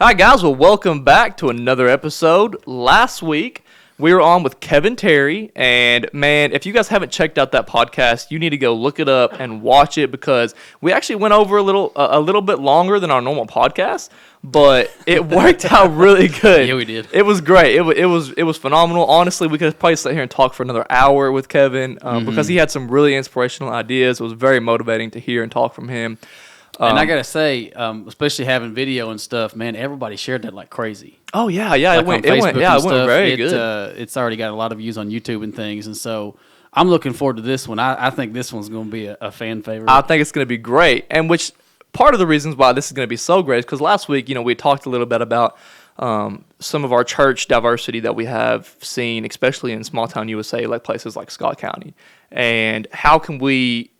All right, guys. Well, welcome back to another episode. Last week, we were on with Kevin Terry, and man, if you guys haven't checked out that podcast, you need to go look it up and watch it because we actually went over a little bit longer than our normal podcast, but it worked out really good. Yeah, we did. It was great. It was phenomenal. Honestly, we could probably sit here and talk for another hour with Kevin because he had some really inspirational ideas. It was very motivating to hear and talk from him. And I gotta say, especially having video and stuff, man, everybody shared that like crazy. Oh yeah, Like it went very good. It's already got a lot of views on YouTube and things, and so I'm looking forward to this one. I think this one's going to be a fan favorite. I think it's going to be great, and which part of the reasons why this is going to be so great is because last week, we talked a little bit about some of our church diversity that we have seen, especially in small town USA, like places like Scott County, and how can we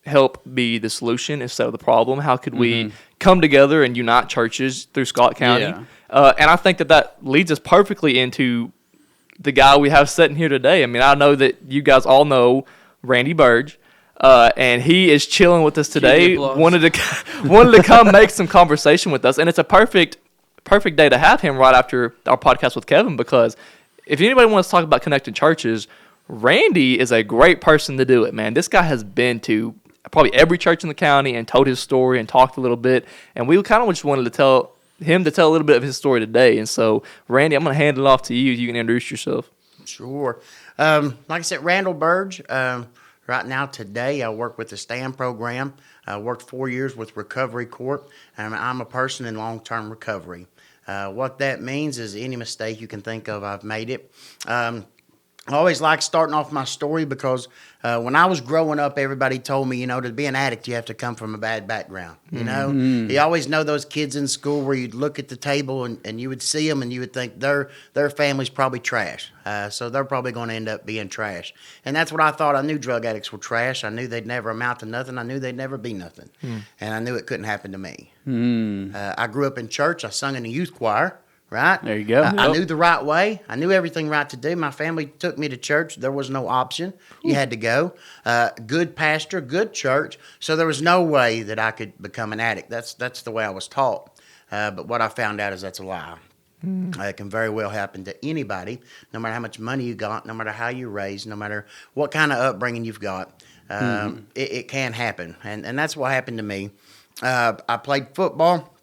help be the solution instead of the problem? How could we come together and unite churches through Scott County? Yeah. And I think that leads us perfectly into the guy we have sitting here today. I mean, I know that you guys all know Randy Byrge, and he is chilling with us today. Wanted to come make some conversation with us, and it's a perfect day to have him right after our podcast with Kevin, because if anybody wants to talk about connecting churches, Randy is a great person to do it, man. This guy has been to probably every church in the county and told his story and talked a little bit, and we kind of just wanted to tell him a little bit of his story today. And so, Randy, I'm going to hand it off to you. You can introduce yourself. Sure. Like I said, Randall Byrge. Right now, today, I work with the STAM program. I worked 4 years with Recovery Court, and I'm a person in long-term recovery. What that means is any mistake you can think of, I've made it. I always like starting off my story because when I was growing up, everybody told me, to be an addict, you have to come from a bad background. You always know those kids in school where you'd look at the table and you would see them and you would think their family's probably trash. So they're probably going to end up being trash. And that's what I thought. I knew drug addicts were trash. I knew they'd never amount to nothing. I knew they'd never be nothing. And I knew it couldn't happen to me. I grew up in church. I sung in the youth choir. Right? There you go. I knew the right way. I knew everything right to do. My family took me to church. There was no option. You had to go. Good pastor, good church. So there was no way that I could become an addict. That's the way I was taught. But what I found out is that's a lie. It can very well happen to anybody, no matter how much money you got, no matter how you're raised, no matter what kind of upbringing you've got. It can happen. And that's what happened to me. I played football.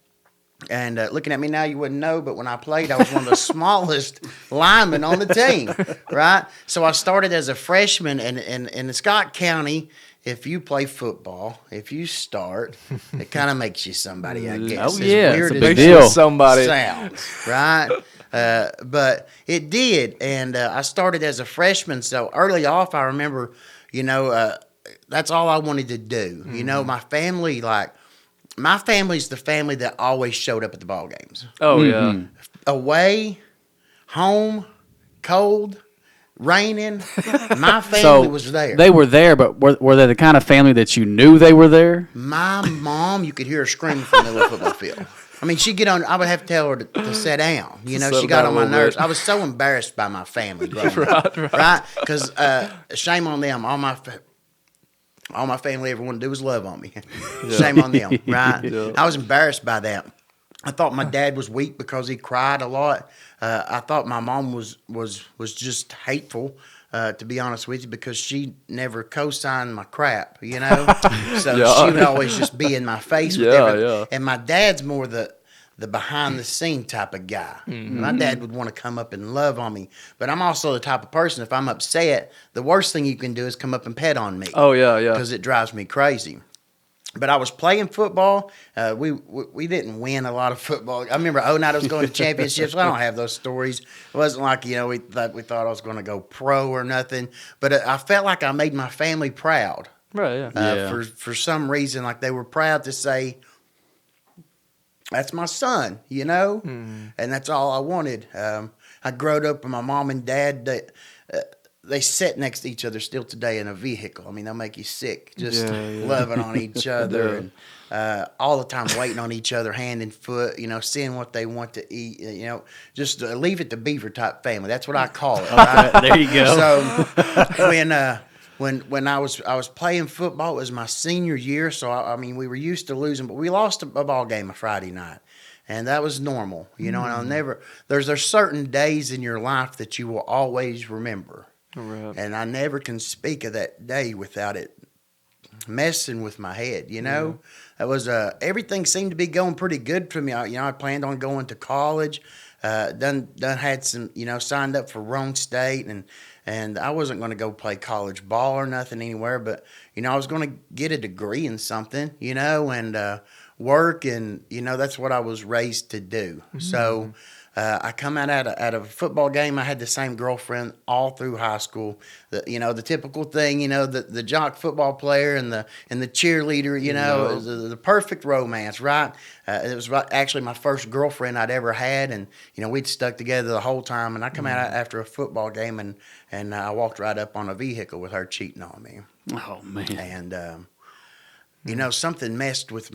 And looking at me now, you wouldn't know, but when I played, I was one of the smallest linemen on the team, right? So I started as a freshman, and in Scott County, if you play football, if you start, it kind of makes you somebody, I guess. Oh, yeah, As weird it's a big as deal. it Somebody. sounds, right? But it did, and I started as a freshman, so early off, I remember, that's all I wanted to do. My family, my family's the family that always showed up at the ball games. Oh, yeah. Away, home, cold, raining. My family was there. They were there, but were they the kind of family that you knew they were there? My mom, you could hear her screaming from the little football field. I mean, she'd get on. I would have to tell her to sit down. She got on my nerves. I was so embarrassed by my family growing up. Right? Because shame on them. All my family ever wanted to do was love on me. Shame on them, right? Yeah. I was embarrassed by that. I thought my dad was weak because he cried a lot. I thought my mom was just hateful, to be honest with you, because she never co-signed my crap, So she would always just be in my face with everything. Yeah. And my dad's more the behind-the-scene type of guy. My dad would want to come up and love on me. But I'm also the type of person, if I'm upset, the worst thing you can do is come up and pet on me. Oh, yeah. Because it drives me crazy. But I was playing football. We didn't win a lot of football. I remember night I was going to championships. I don't have those stories. It wasn't like, we thought I was going to go pro or nothing. But I felt like I made my family proud. Right, yeah. For some reason, like they were proud to say, that's my son, and that's all I wanted. I grew up with my mom and dad. They sit next to each other still today in a vehicle. I mean, they'll make you sick just loving on each other and all the time waiting on each other, hand and foot, seeing what they want to eat, just leave it to beaver type family. That's what I call it. Right? There you go. So when I was playing football, it was my senior year, so we were used to losing, but we lost a ball game a Friday night. And that was normal, and I'll never, there's certain days in your life that you will always remember. Right. And I never can speak of that day without it messing with my head, It was, everything seemed to be going pretty good for me. I planned on going to college, done had some, signed up for Rome State, and I wasn't going to go play college ball or nothing anywhere, but, I was going to get a degree in something, and work, and, that's what I was raised to do. Mm-hmm. So I come out of a football game. I had the same girlfriend all through high school. The typical thing, the jock football player and the cheerleader, it was the perfect romance, right? It was actually my first girlfriend I'd ever had, and we'd stuck together the whole time. And I come out after a football game, and I walked right up on a vehicle with her cheating on me. Oh man! And something messed with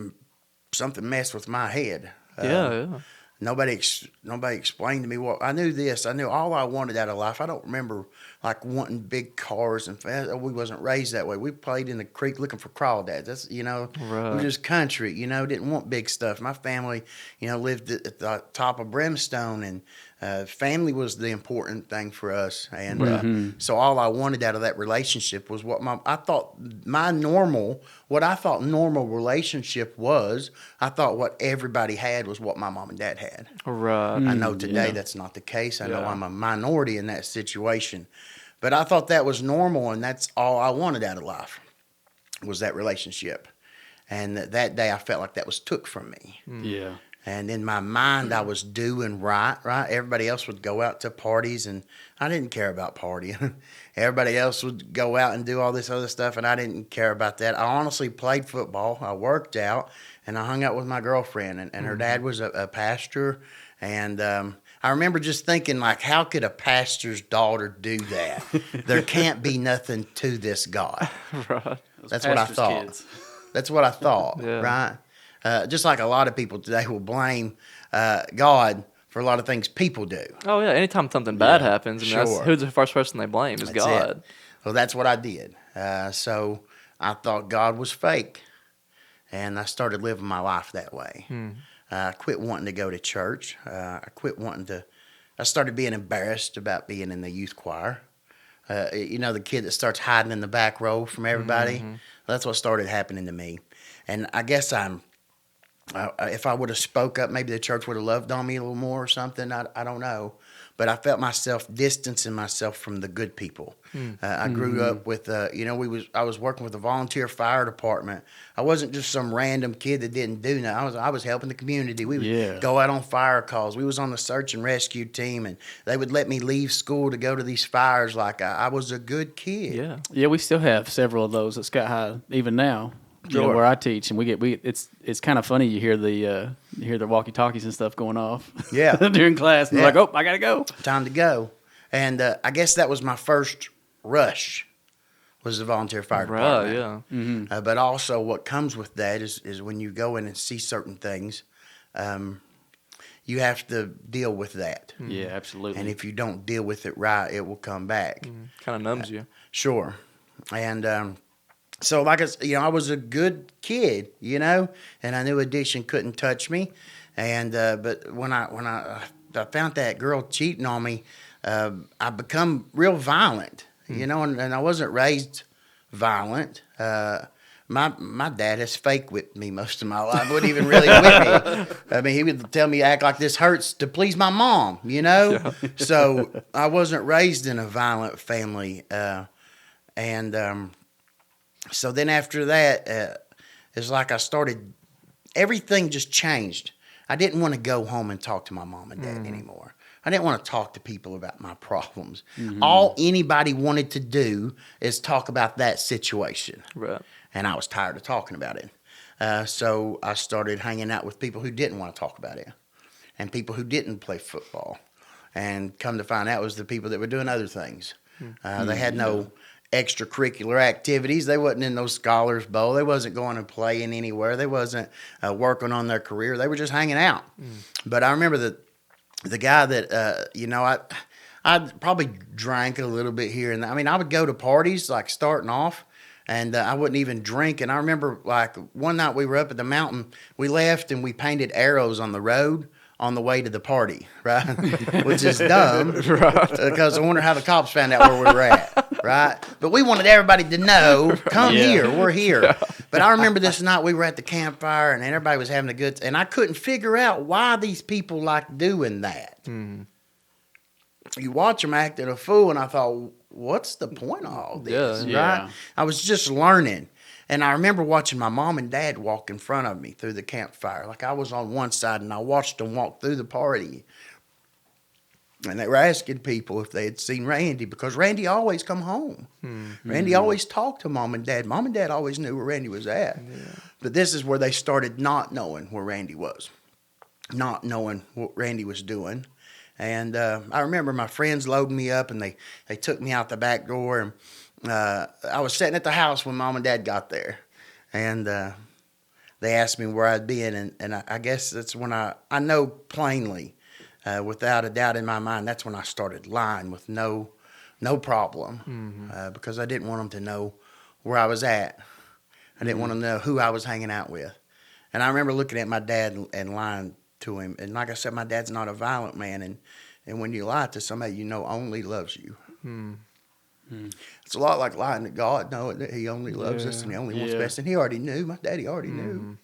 my head. Yeah. Nobody explained to me what I knew. I knew all I wanted out of life. I don't remember like wanting big cars, and we wasn't raised that way. We played in the creek looking for crawdads. That's we were just country. Didn't want big stuff. My family, lived at the top of Brimstone, and family was the important thing for us. And so all I wanted out of that relationship was what I thought normal relationship was. I thought what everybody had was what my mom and dad had. Right. I know today that's not the case. I know I'm a minority in that situation. But I thought that was normal, and that's all I wanted out of life was that relationship. And that day I felt like that was took from me. Yeah. And in my mind, I was doing right. Everybody else would go out to parties, and I didn't care about partying. Everybody else would go out and do all this other stuff, and I didn't care about that. I honestly played football. I worked out, and I hung out with my girlfriend, and her dad was a pastor. And I remember just thinking, like, how could a pastor's daughter do that? There can't be nothing to this God. Right. That's what I thought. Kids. That's what I thought, right? Just like a lot of people today will blame God for a lot of things people do. Oh, yeah. Anytime something bad happens, that's who's the first person they blame is God. It. Well, that's what I did. So I thought God was fake, and I started living my life that way. I quit wanting to go to church. I started being embarrassed about being in the youth choir. The kid that starts hiding in the back row from everybody. Mm-hmm. That's what started happening to me. And I guess if I would have spoke up, maybe the church would have loved on me a little more or something. I don't know. But I felt myself distancing myself from the good people. I grew up with, I was working with the volunteer fire department. I wasn't just some random kid that didn't do nothing. I was helping the community. We would go out on fire calls. We was on the search and rescue team, and they would let me leave school to go to these fires like I was a good kid. Yeah, we still have several of those at Sky High even now. Sure. Where I teach, and it's kind of funny. You hear the walkie talkies and stuff going off. Yeah, during class, and they're like, "Oh, I gotta go. Time to go." And I guess that was my first rush, was the volunteer fire department. Right. Yeah. Mm-hmm. But also, what comes with that is when you go in and see certain things, you have to deal with that. Yeah, absolutely. And if you don't deal with it right, it will come back. Kind of numbs you. Sure. And so, like I was a good kid, and I knew addiction couldn't touch me. And but when I found that girl cheating on me, I become real violent, and I wasn't raised violent. My dad has fake whipped me most of my life. Wouldn't even really whip me. I mean, he would tell me act like this hurts to please my mom, So I wasn't raised in a violent family, so then after that, it's like everything just changed. I didn't want to go home and talk to my mom and dad anymore. I didn't want to talk to people about my problems. All anybody wanted to do is talk about that situation. Right. And I was tired of talking about it. So I started hanging out with people who didn't want to talk about it, and people who didn't play football. And come to find out, it was the people that were doing other things. They had no extracurricular activities. They wasn't in those Scholars Bowl. They wasn't going and playing anywhere. They wasn't working on their career. They were just hanging out. But I remember the guy that I probably drank a little bit here and there. I mean, I would go to parties like starting off, And I wouldn't even drink. And I remember, like, one night we were up at the mountain. We left and we painted arrows on the road on the way to the party, right? Which is dumb, because I wonder how the cops found out where we were at, right? But we wanted everybody to know, come here, we're here. Yeah. But I remember this night we were at the campfire and everybody was having a good, and I couldn't figure out why these people like doing that. Mm. You watch them acting a fool, and I thought, what's the point of all this, right? I was just learning. And I remember watching my mom and dad walk in front of me through the campfire. Like, I was on one side, and I watched them walk through the party. And they were asking people if they had seen Randy, because Randy always come home. Mm-hmm. Randy always talked to Mom and Dad. Mom and Dad always knew where Randy was at. Yeah. But this is where they started not knowing where Randy was, not knowing what Randy was doing. And I remember my friends loading me up, and they took me out the back door, and I was sitting at the house when Mom and Dad got there, and they asked me where I'd been, and I guess that's when I know plainly, without a doubt in my mind, that's when I started lying with no problem, because I didn't want them to know where I was at. I didn't want them to know who I was hanging out with. And I remember looking at my dad and lying to him. And like I said, my dad's not a violent man, and when you lie to somebody you know only loves you, it's a lot like lying to God, knowing that He only loves us and He only wants best. And He already knew. My daddy already knew.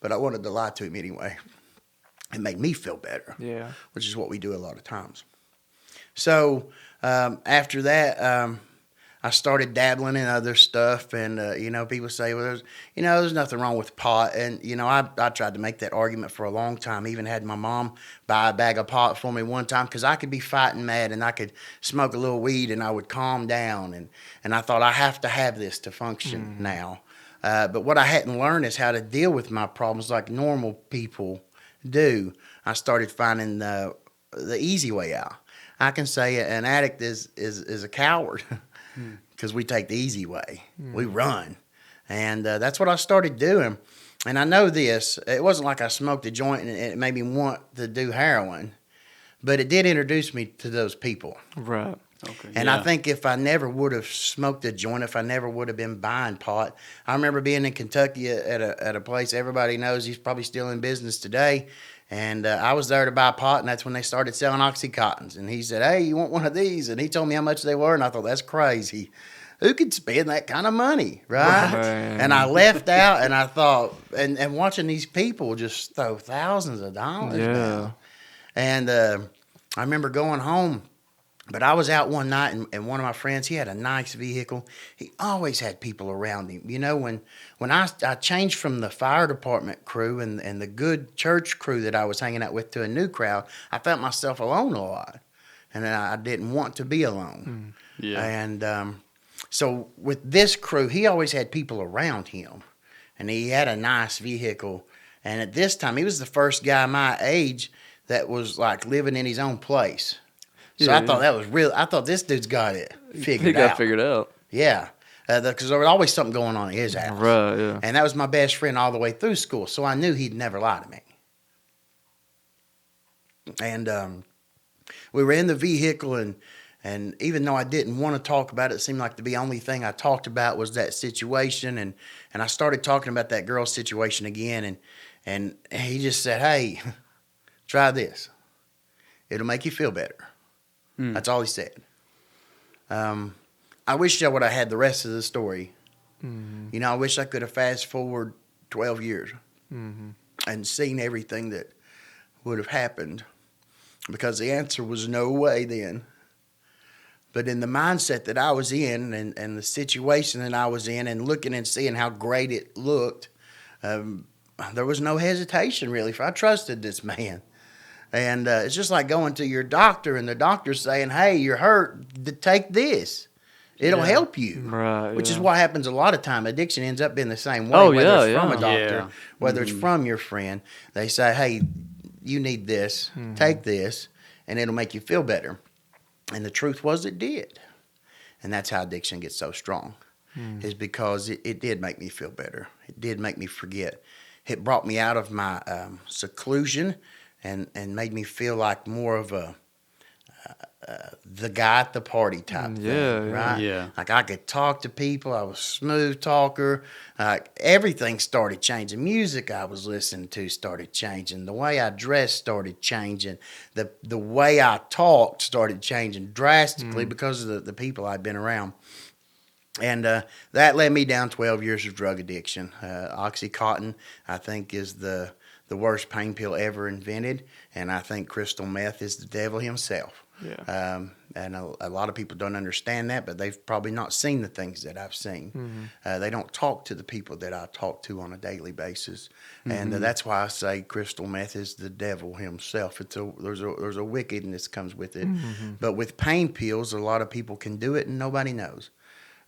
But I wanted to lie to him anyway. It made me feel better, which is what we do a lot of times. So after that, I started dabbling in other stuff, and people say, well, there's nothing wrong with pot, and I tried to make that argument for a long time. Even had my mom buy a bag of pot for me one time, because I could be fighting mad and I could smoke a little weed and I would calm down, and I thought, I have to have this to function now. But what I hadn't learned is how to deal with my problems like normal people do. I started finding the easy way out. I can say an addict is a coward, because we take the easy way. We run. And that's what I started doing. And I know this. It wasn't like I smoked a joint and it made me want to do heroin, but it did introduce me to those people. Right. Okay. And I think if I never would have smoked a joint, if I never would have been buying pot, I remember being in Kentucky at a place everybody knows. He's probably still in business today. And I was there to buy pot, and that's when they started selling Oxycontins. And he said, hey, you want one of these? And he told me how much they were, and I thought, that's crazy. Who could spend that kind of money, right? And I left out, and I thought, and watching these people just throw thousands of dollars down. And I remember going home. But I was out one night, and one of my friends, he had a nice vehicle. He always had people around him. When I changed from the fire department crew and the good church crew that I was hanging out with to a new crowd, I felt myself alone a lot. And I didn't want to be alone. Yeah. And so with this crew, he always had people around him. And he had a nice vehicle. And at this time, he was the first guy my age that was like living in his own place. So I thought that was real. I thought this dude's got it figured out. He got figured out. Yeah. Because there was always something going on at his house. Right, yeah. And that was my best friend all the way through school. So I knew he'd never lie to me. And we were in the vehicle, and even though I didn't want to talk about it, it seemed like the only thing I talked about was that situation. And I started talking about that girl's situation again. And he just said, hey, try this. It'll make you feel better. That's all he said. I wish I would have had the rest of the story. I wish I could have fast forward 12 years and seen everything that would have happened, because the answer was no way then. But in the mindset that I was in, and the situation that I was in, and looking and seeing how great it looked, there was no hesitation really. I trusted this man. And it's just like going to your doctor, and the doctor's saying, hey, you're hurt, take this. It'll help you. Right. Which is what happens a lot of time. Addiction ends up being the same way, whether it's from a doctor, whether it's from your friend. They say, hey, you need this, take this, and it'll make you feel better. And the truth was, it did. And that's how addiction gets so strong, is because it did make me feel better. It did make me forget. It brought me out of my seclusion, and made me feel like more of the guy at the party type thing, right? Yeah. Like I could talk to people. I was a smooth talker. Everything started changing. Music I was listening to started changing. The way I dressed started changing. The way I talked started changing drastically because of the people I'd been around. And that led me down 12 years of drug addiction. Oxycontin, I think, is the worst pain pill ever invented. And I think crystal meth is the devil himself. Yeah. And a lot of people don't understand that, but they've probably not seen the things that I've seen. They don't talk to the people that I talk to on a daily basis. And that's why I say crystal meth is the devil himself. There's a wickedness comes with it. But with pain pills, a lot of people can do it and nobody knows.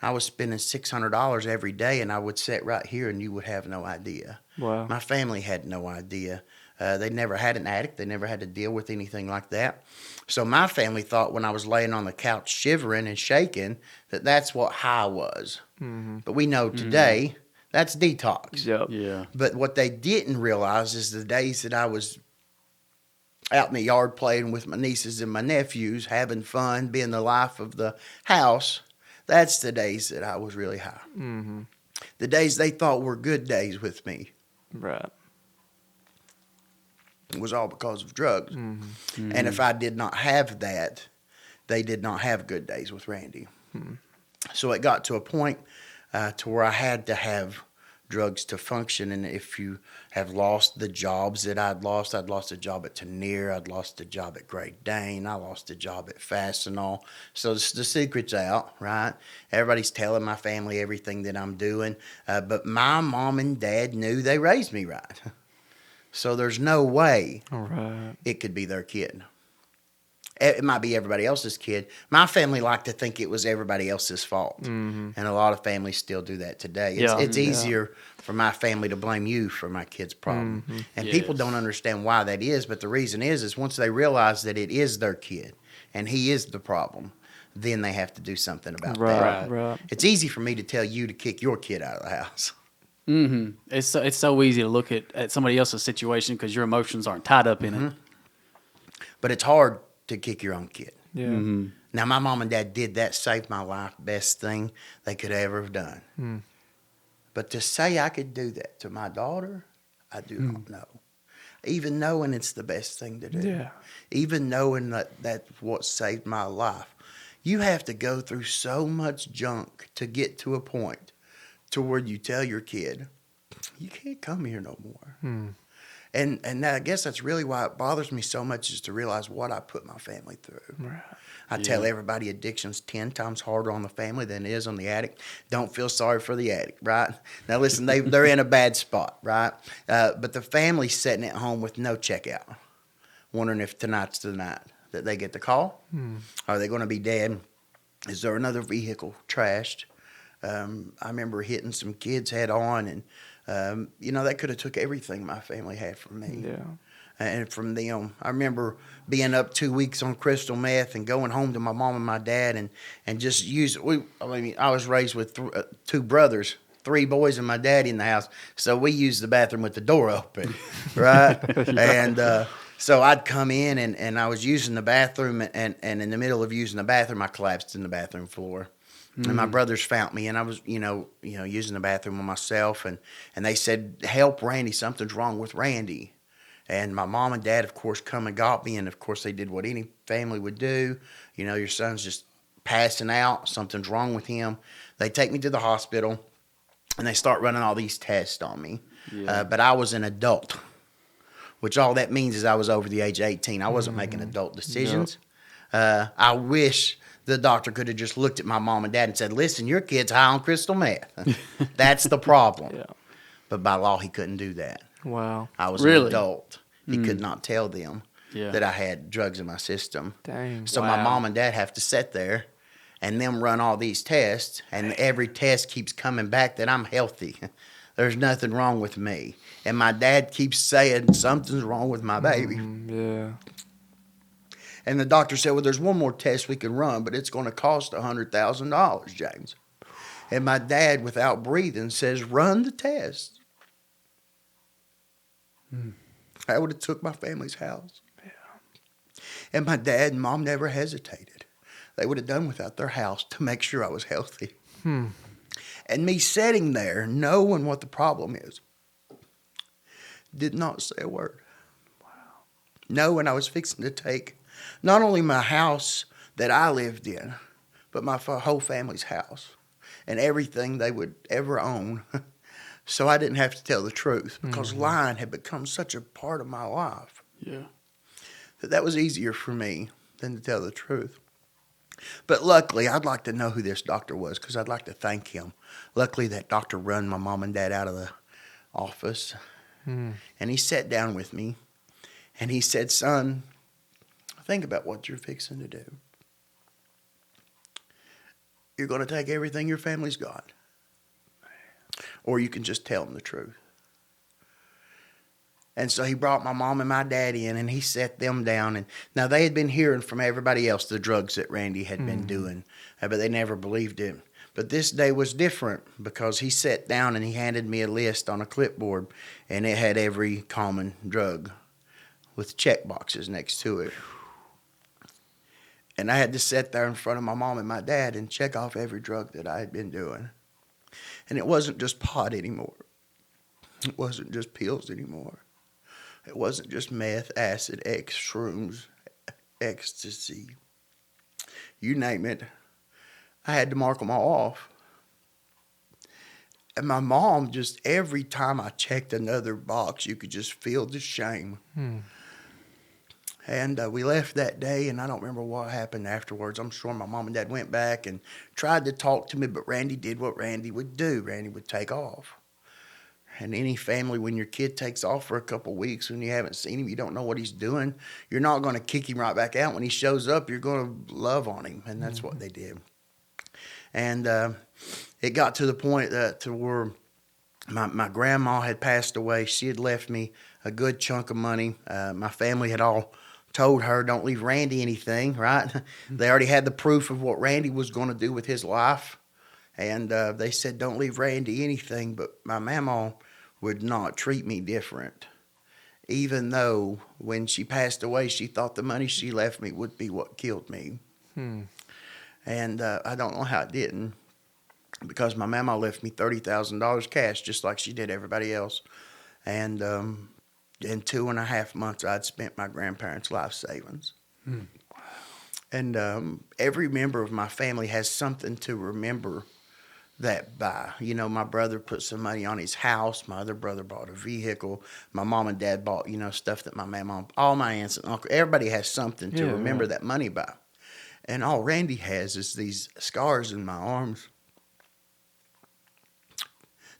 I was spending $600 every day, and I would sit right here, and you would have no idea. Wow. My family had no idea. They never had an addict. They never had to deal with anything like that. So my family thought when I was laying on the couch shivering and shaking that that's what high was. But we know today that's detox. Yep. Yeah. But what they didn't realize is the days that I was out in the yard playing with my nieces and my nephews, having fun, being the life of the house, that's the days that I was really high. The days they thought were good days with me. Right. It was all because of drugs. And if I did not have that, they did not have good days with Randy. So it got to a point to where I had to have drugs to function. And if you have lost the jobs that I'd lost a job at Tenier, I'd lost a job at Great Dane, I lost a job at Fastenal. So the secret's out, right? Everybody's telling my family everything that I'm doing. But my mom and dad knew they raised me right. So there's no way it could be their kid. It might be everybody else's kid. My family liked to think it was everybody else's fault. And a lot of families still do that today. It's easier for my family to blame you for my kid's problem. And people don't understand why that is, but the reason is once they realize that it is their kid and he is the problem, then they have to do something about that. Right. It's easy for me to tell you to kick your kid out of the house. It's so easy to look at somebody else's situation because your emotions aren't tied up in it. But it's hard to kick your own kid. Yeah. Now, my mom and dad did that, saved my life, best thing they could ever have done. But to say I could do that to my daughter, I do not know. Even knowing it's the best thing to do. Yeah. Even knowing that that's what saved my life. You have to go through so much junk to get to a point to where you tell your kid, you can't come here no more. And I guess that's really why it bothers me so much is to realize what I put my family through. Right. I tell everybody addiction's 10 times harder on the family than it is on the addict. Don't feel sorry for the addict, right? Now, listen, they're in a bad spot, right? But the family's sitting at home with no checkout, wondering if tonight's the night that they get the call. Are they going to be dead? Is there another vehicle trashed? I remember hitting some kids head on, and that could have took everything my family had from me. Yeah. And from them, I remember being up 2 weeks on crystal meth and going home to my mom and my dad and just I was raised with two brothers, 3 boys and my daddy in the house, so we used the bathroom with the door open, right? And so I'd come in and I was using the bathroom and in the middle of using the bathroom, I collapsed in the bathroom floor. And my brothers found me, and I was, using the bathroom on myself, and they said, "Help Randy, something's wrong with Randy." And my mom and dad, of course, come and got me, and of course they did what any family would do. Your son's just passing out, something's wrong with him. They take me to the hospital, and they start running all these tests on me. But I was an adult, which all that means is I was over the age of 18. I wasn't making adult decisions. I wish the doctor could have just looked at my mom and dad and said, "Listen, your kid's high on crystal meth." That's the problem. Yeah. But by law, he couldn't do that. Wow. I was an adult. He could not tell them Yeah. that I had drugs in my system. Dang. So my mom and dad have to sit there and them run all these tests, and every test keeps coming back that I'm healthy. There's nothing wrong with me. And my dad keeps saying something's wrong with my baby. Yeah. And the doctor said, "Well, there's one more test we can run, but it's going to cost $100,000, James." And my dad, without breathing, says, "Run the test." I would have took my family's house. Yeah. And my dad and mom never hesitated. They would have done without their house to make sure I was healthy. And me sitting there, knowing what the problem is, did not say a word. Wow. Knowing I was fixing to take not only my house that I lived in, but my whole family's house and everything they would ever own. So I didn't have to tell the truth because lying had become such a part of my life. Yeah. That was easier for me than to tell the truth. But luckily, I'd like to know who this doctor was because I'd like to thank him. Luckily, that doctor run my mom and dad out of the office. And he sat down with me and he said, son, think about what you're fixing to do. You're going to take everything your family's got. Or you can just tell them the truth. And so he brought my mom and my dad in and he set them down. And now they had been hearing from everybody else the drugs that Randy had been doing, but they never believed him. But this day was different because he sat down and he handed me a list on a clipboard and it had every common drug with check boxes next to it. And I had to sit there in front of my mom and my dad and check off every drug that I had been doing. And it wasn't just pot anymore. It wasn't just pills anymore. It wasn't just meth, acid, X, shrooms, ecstasy. You name it. I had to mark them all off. And my mom, just every time I checked another box, you could just feel the shame. And we left that day, and I don't remember what happened afterwards. I'm sure my mom and dad went back and tried to talk to me, but Randy did what Randy would do. Randy would take off. And any family, when your kid takes off for a couple weeks, when you haven't seen him, you don't know what he's doing, you're not going to kick him right back out. When he shows up, you're going to love on him, and that's what they did. And it got to the point to where my grandma had passed away. She had left me a good chunk of money. My family had all told her, don't leave Randy anything, right? They already had the proof of what Randy was going to do with his life. And they said, don't leave Randy anything. But my mama would not treat me different. Even though when she passed away, she thought the money she left me would be what killed me. And I don't know how it didn't. Because my mama left me $30,000 cash, just like she did everybody else. And in 2.5 months, I'd spent my grandparents' life savings. And every member of my family has something to remember that by. You know, my brother put some money on his house. My other brother bought a vehicle. My mom and dad bought, stuff that my mama, all my aunts and uncles, everybody has something to remember that money by. And all Randy has is these scars in my arms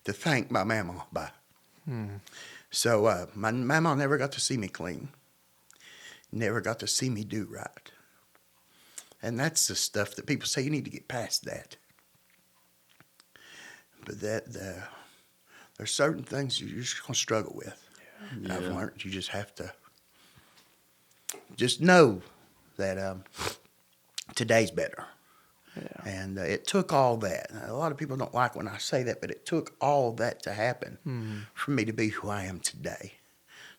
to thank my mama by. So my mama never got to see me clean. Never got to see me do right. And that's the stuff that people say you need to get past that. But there's certain things you're just going to struggle with. Yeah. I've learned you just have to just know that today's better. Yeah. And it took all that. A lot of people don't like when I say that, but it took all that to happen for me to be who I am today.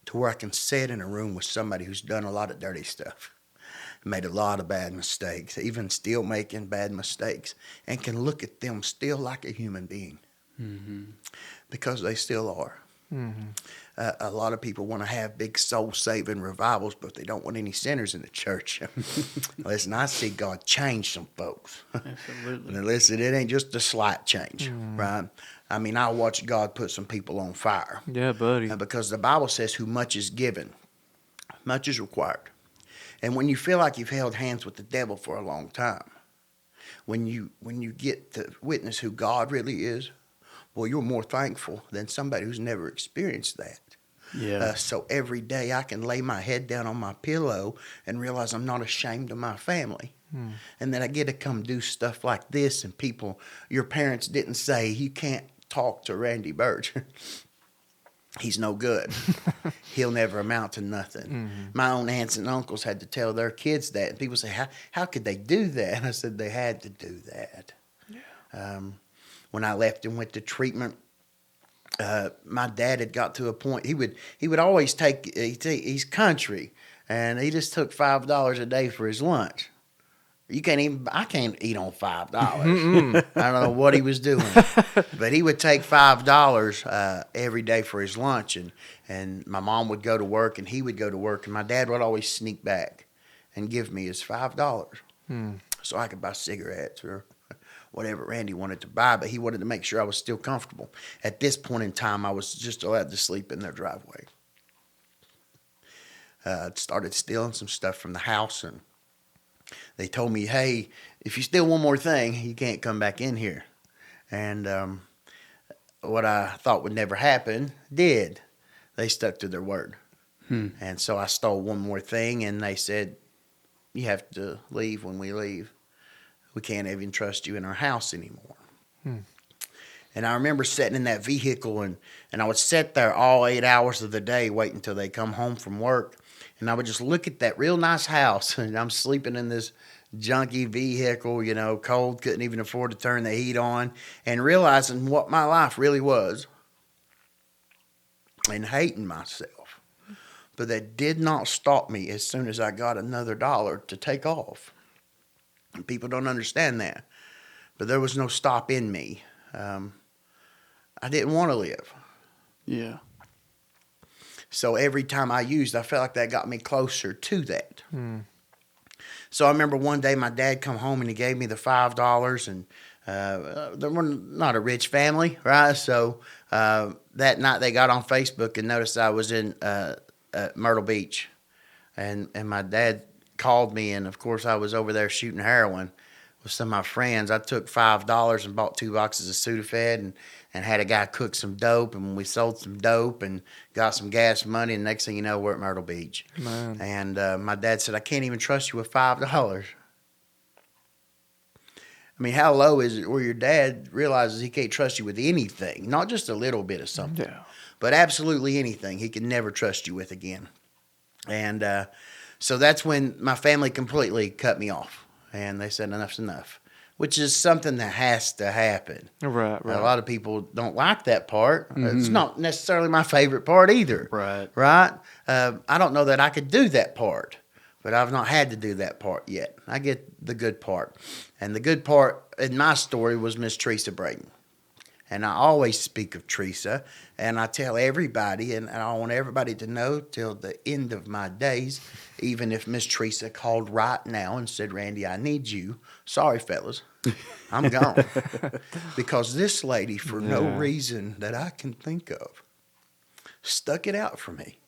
To where I can sit in a room with somebody who's done a lot of dirty stuff, made a lot of bad mistakes, even still making bad mistakes, and can look at them still like a human being. Because they still are. A lot of people want to have big soul-saving revivals, but they don't want any sinners in the church. Listen, I see God change some folks. Absolutely. And listen, it ain't just a slight change, right? I mean, I watched God put some people on fire. Yeah, buddy. Because the Bible says who much is given, much is required. And when you feel like you've held hands with the devil for a long time, when you get to witness who God really is, well, you're more thankful than somebody who's never experienced that. Yeah. So every day I can lay my head down on my pillow and realize I'm not ashamed of my family. And that I get to come do stuff like this, and people, your parents didn't say, you can't talk to Randy Byrge. He's no good. He'll never amount to nothing. My own aunts and uncles had to tell their kids that. And people say, how could they do that? And I said, they had to do that. Yeah. When I left and went to treatment, my dad had got to a point, he would always take, he's country, and he just took $5 a day for his lunch. I can't eat on $5. I don't know what he was doing, but he would take $5 every day for his lunch, and my mom would go to work, and he would go to work, and my dad would always sneak back and give me his $5 so I could buy cigarettes or whatever Randy wanted to buy, but he wanted to make sure I was still comfortable. At this point in time, I was just allowed to sleep in their driveway. Started stealing some stuff from the house, and they told me, hey, if you steal one more thing, you can't come back in here. And what I thought would never happen did. They stuck to their word. And so I stole one more thing, and they said, you have to leave when we leave. We can't even trust you in our house anymore. And I remember sitting in that vehicle, and I would sit there all 8 hours of the day waiting until they come home from work. And I would just look at that real nice house, and I'm sleeping in this junky vehicle, cold, couldn't even afford to turn the heat on, and realizing what my life really was and hating myself. But that did not stop me as soon as I got another dollar to take off. And people don't understand that. But there was no stop in me. I didn't want to live. Yeah. So every time I used, I felt like that got me closer to that. So I remember one day my dad come home and he gave me the $5, and they were not a rich family, right? So that night they got on Facebook and noticed I was in Myrtle Beach, and my dad called me, and of course I was over there shooting heroin with some of my friends. I took $5 and bought 2 boxes of Sudafed and had a guy cook some dope, and we sold some dope and got some gas money, and next thing you know, we're at Myrtle Beach. Man. And my dad said, I can't even trust you with $5. I mean, how low is it where your dad realizes he can't trust you with anything, not just a little bit of something, but absolutely anything he can never trust you with again. And so that's when my family completely cut me off, and they said enough's enough, which is something that has to happen. Right. A lot of people don't like that part. It's not necessarily my favorite part either. Right? I don't know that I could do that part, but I've not had to do that part yet. I get the good part. And the good part in my story was Miss Teresa Braden. And I always speak of Teresa, and I tell everybody, and I want everybody to know till the end of my days, even if Miss Teresa called right now and said, Randy, I need you. Sorry, fellas, I'm gone. Because this lady, for no reason that I can think of, stuck it out for me.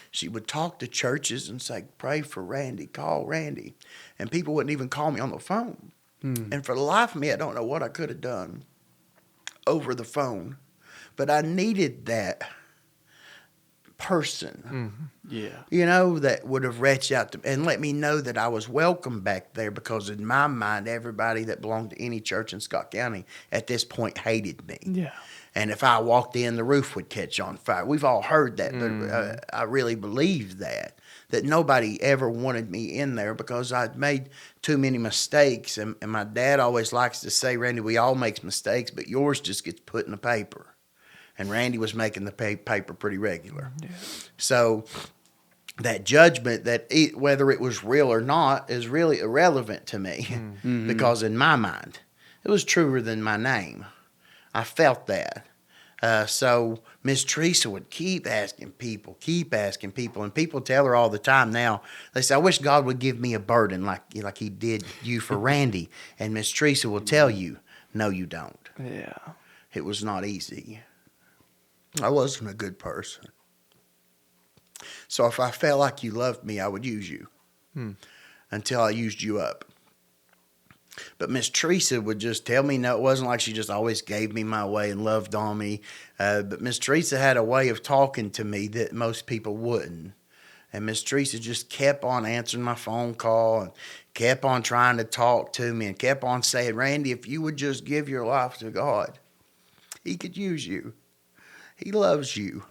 She would talk to churches and say, pray for Randy, call Randy. And people wouldn't even call me on the phone. And for the life of me, I don't know what I could have done over the phone, but I needed that person, that would have reached out to and let me know that I was welcome back there, because in my mind, everybody that belonged to any church in Scott County at this point hated me. Yeah. And if I walked in, the roof would catch on fire. We've all heard that, but I really believed that nobody ever wanted me in there because I'd made too many mistakes. And my dad always likes to say, Randy, we all make mistakes, but yours just gets put in the paper. And Randy was making the paper pretty regular. Yeah. So that judgment, whether it was real or not, is really irrelevant to me because in my mind, it was truer than my name. I felt that. So Miss Teresa would keep asking people, and people tell her all the time now. They say, I wish God would give me a burden like he did you for Randy. And Miss Teresa will tell you, no, you don't. Yeah. It was not easy. I wasn't a good person. So if I felt like you loved me, I would use you until I used you up. But Miss Teresa would just tell me no. It wasn't like she just always gave me my way and loved on me. But Miss Teresa had a way of talking to me that most people wouldn't. And Miss Teresa just kept on answering my phone call and kept on trying to talk to me and kept on saying, Randy, if you would just give your life to God, he could use you. He loves you.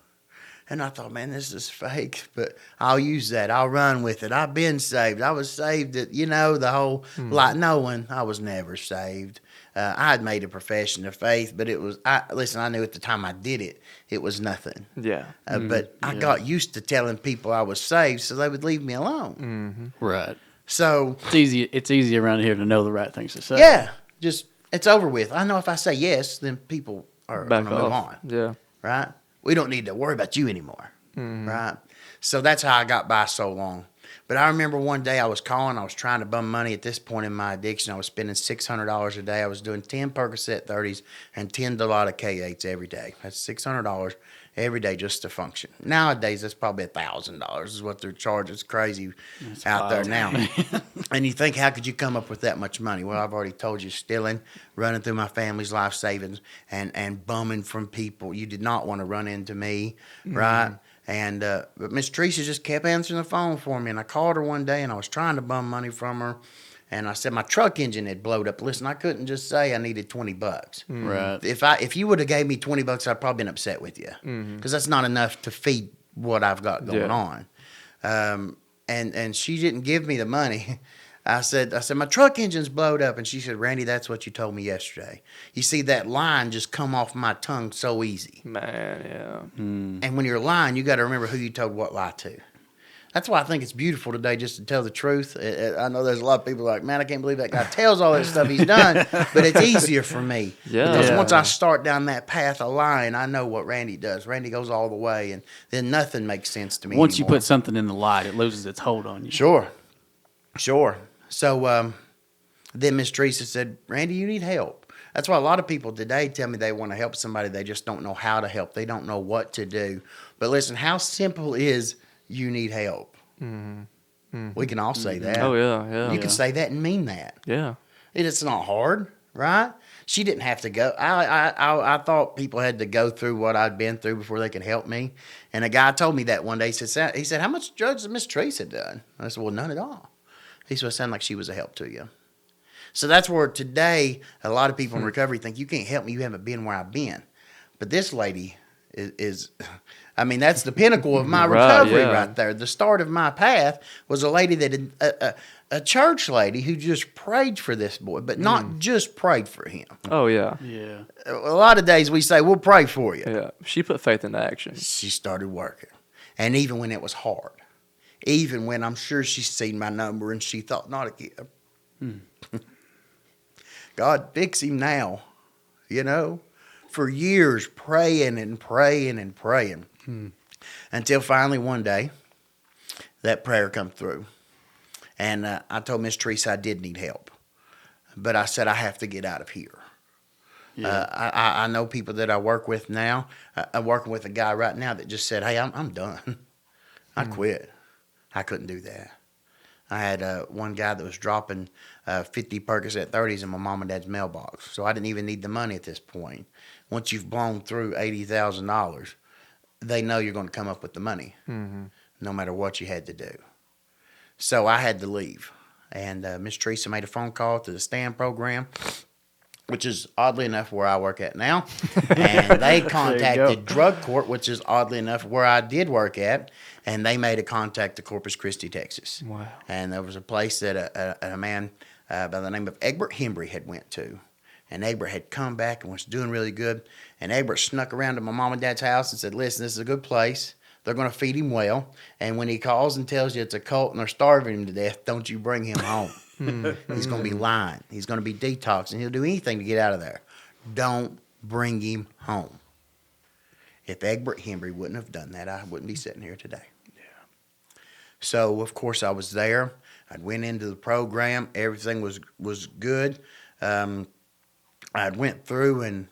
And I thought, man, this is fake, but I'll use that. I'll run with it. I've been saved. I was saved at, the whole lot knowing I was never saved. I had made a profession of faith, but I knew at the time I did it, it was nothing. Yeah. But I got used to telling people I was saved so they would leave me alone. Right. So It's easy around here to know the right things to say. yeah, just it's over with. I know if I say yes, then people are going Back to move off. on. Yeah. Right? We don't need to worry about you anymore. Right? So that's how I got by so long. But I remember one day I was trying to bum money at this point in my addiction. I was spending $600 a day. I was doing 10 Percocet 30s and 10 Dilaudid K8s every day. That's $600 every day just to function. Nowadays, that's probably $1,000 is what they're charging. It's crazy out there now. And you think, how could you come up with that much money? Well, I've already told you, stealing, running through my family's life savings, and bumming from people. You did not want to run into me, right? And but Miss Teresa just kept answering the phone for me, and I called her one day, and I was trying to bum money from her, and I said my truck engine had blowed up. Listen, I couldn't just say I needed $20. Right. If you would have gave me $20, I'd probably been upset with you, because that's not enough to feed what I've got going on. And she didn't give me the money. I said, my truck engine's blowed up. And she said, Randy, that's what you told me yesterday. You see, that line just come off my tongue so easy. Man, yeah. And when you're lying, you got to remember who you told what lie to. That's why I think it's beautiful today just to tell the truth. I know there's a lot of people like, man, I can't believe that guy tells all that stuff he's done. But it's easier for me. Yeah. Because once I start down that path of lying, I know what Randy does. Randy goes all the way, and then nothing makes sense to me Once anymore. you put something in the light, it loses its hold on you. Sure. So then Miss Teresa said, Randy, you need help. That's why a lot of people today tell me they want to help somebody. They just don't know how to help. They don't know what to do. But listen, how simple is you need help? We can all say that. Oh, yeah. You can say that and mean that. Yeah. It's not hard, right? She didn't have to go. I thought people had to go through what I'd been through before they could help me. And a guy told me that one day. He said, how much drugs has Miss Teresa done? I said, well, none at all. He said, it sounded like she was a help to you. So that's where today a lot of people in recovery think, you can't help me, you haven't been where I've been. But this lady is that's the pinnacle of my recovery right there. The start of my path was a lady that a church lady who just prayed for this boy, but not just prayed for him. Oh, yeah. Yeah. A lot of days we say, we'll pray for you. Yeah. She put faith into action. She started working. And even when it was hard, even when I'm sure she's seen my number and she thought, not again. God, fix him now. For years praying and praying and praying. Until finally one day, that prayer come through. And I told Miss Teresa I did need help. But I said, I have to get out of here. Yeah. I know people that I work with now. I'm working with a guy right now that just said, hey, I'm done. I quit. I couldn't do that. I had one guy that was dropping 50 Percocet 30s in my mom and dad's mailbox. So I didn't even need the money at this point. Once you've blown through $80,000, they know you're going to come up with the money, no matter what you had to do. So I had to leave. And Miss Teresa made a phone call to the STAM program, which is oddly enough where I work at now. And they contacted drug court, which is oddly enough where I did work at. And they made a contact to Corpus Christi, Texas. Wow. And there was a place that a man by the name of Egbert Hembry had went to. And Egbert had come back and was doing really good. And Egbert snuck around to my mom and dad's house and said, listen, this is a good place. They're going to feed him well. And when he calls and tells you it's a cult and they're starving him to death, don't you bring him home. He's going to be lying. He's going to be detoxing. He'll do anything to get out of there. Don't bring him home. If Egbert Hembry wouldn't have done that, I wouldn't be sitting here today. Yeah. So, of course, I was there. I went into the program. Everything was good. I went through and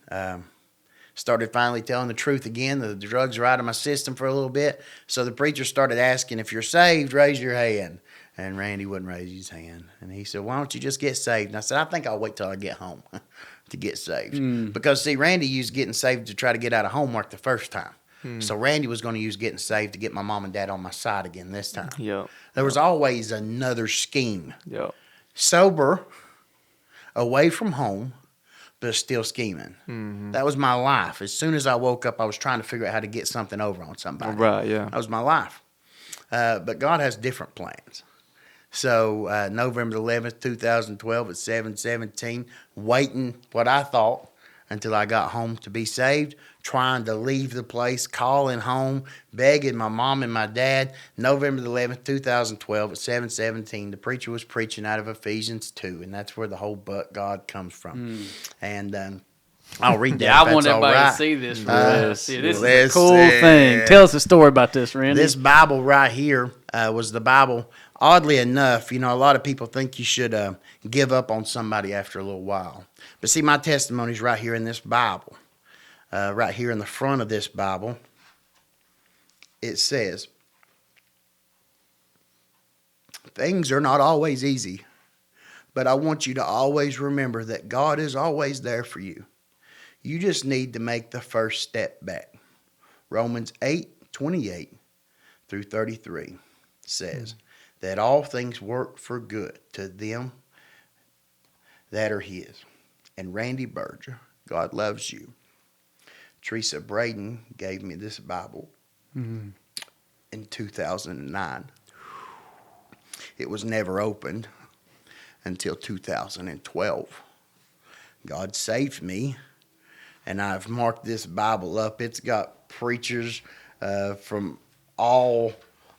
started finally telling the truth again. The drugs were out of my system for a little bit. So the preacher started asking, if you're saved, raise your hand. And Randy wouldn't raise his hand. And he said, why don't you just get saved? And I said, I think I'll wait till I get home to get saved. Because, see, Randy used getting saved to try to get out of homework the first time. So Randy was going to use getting saved to get my mom and dad on my side again this time. Yep. There was always another scheme. Yep. Sober, away from home, but still scheming. That was my life. As soon as I woke up, I was trying to figure out how to get something over on somebody. Right, yeah. That was my life. But God has different plans. So November 11th, 2012 at 7:17, waiting what I thought until I got home to be saved, trying to leave the place, calling home, begging my mom and my dad. November 11th, 2012 at 7:17, the preacher was preaching out of Ephesians 2, and that's where the whole "but God" comes from. And I'll read that. Yeah, if I want that's all everybody right. to see this. This is a Listen. cool thing. Tell us a story about this, Randy. This Bible right here was the Bible. Oddly enough, a lot of people think you should give up on somebody after a little while. But see, my testimony's right here in this Bible. Right here in the front of this Bible, it says, things are not always easy, but I want you to always remember that God is always there for you. You just need to make the first step back. Romans 8:28 through 33 says that all things work for good to them that are his. And Randy Byrge, God loves you. Teresa Braden gave me this Bible in 2009. It was never opened until 2012. God saved me, and I've marked this Bible up. It's got preachers from all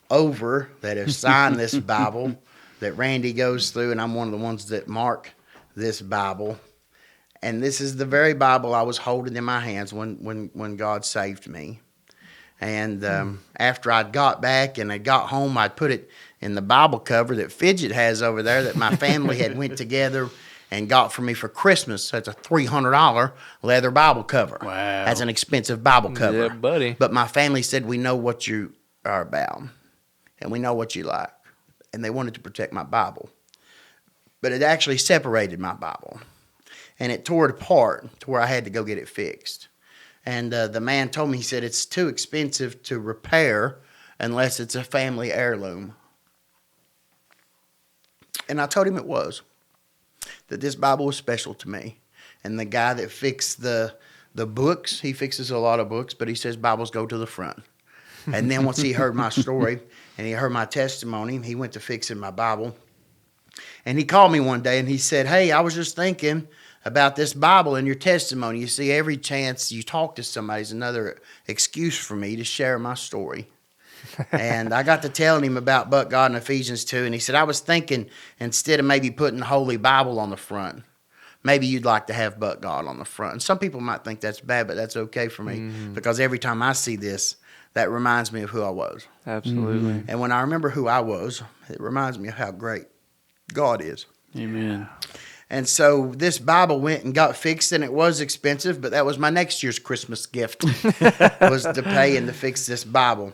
over that have signed this Bible that Randy goes through, and I'm one of the ones that mark this Bible. And this is the very Bible I was holding in my hands when God saved me. And after I'd got back and I got home, I'd put it in the Bible cover that Fidget has over there that my family had went together and got for me for Christmas. That's a $300 leather Bible cover. Wow. That's an expensive Bible cover. Yeah, buddy. But my family said, we know what you are about, and we know what you like. And they wanted to protect my Bible. But it actually separated my Bible. And it tore it apart to where I had to go get it fixed. And the man told me, he said, it's too expensive to repair unless it's a family heirloom. And I told him it was. That this Bible was special to me. And the guy that fixed the books, he fixes a lot of books, but he says Bibles go to the front. And then once he heard my story and he heard my testimony, he went to fixing my Bible. And he called me one day and he said, hey, I was just thinking about this Bible and your testimony. You see, every chance you talk to somebody is another excuse for me to share my story. And I got to telling him about but God in Ephesians 2, and he said, I was thinking instead of maybe putting Holy Bible on the front, maybe you'd like to have but God on the front. And some people might think that's bad, but that's okay for me because every time I see this, that reminds me of who I was. Absolutely. And when I remember who I was, it reminds me of how great God is. Amen. And so this Bible went and got fixed, and it was expensive, but that was my next year's Christmas gift, was to pay and to fix this Bible.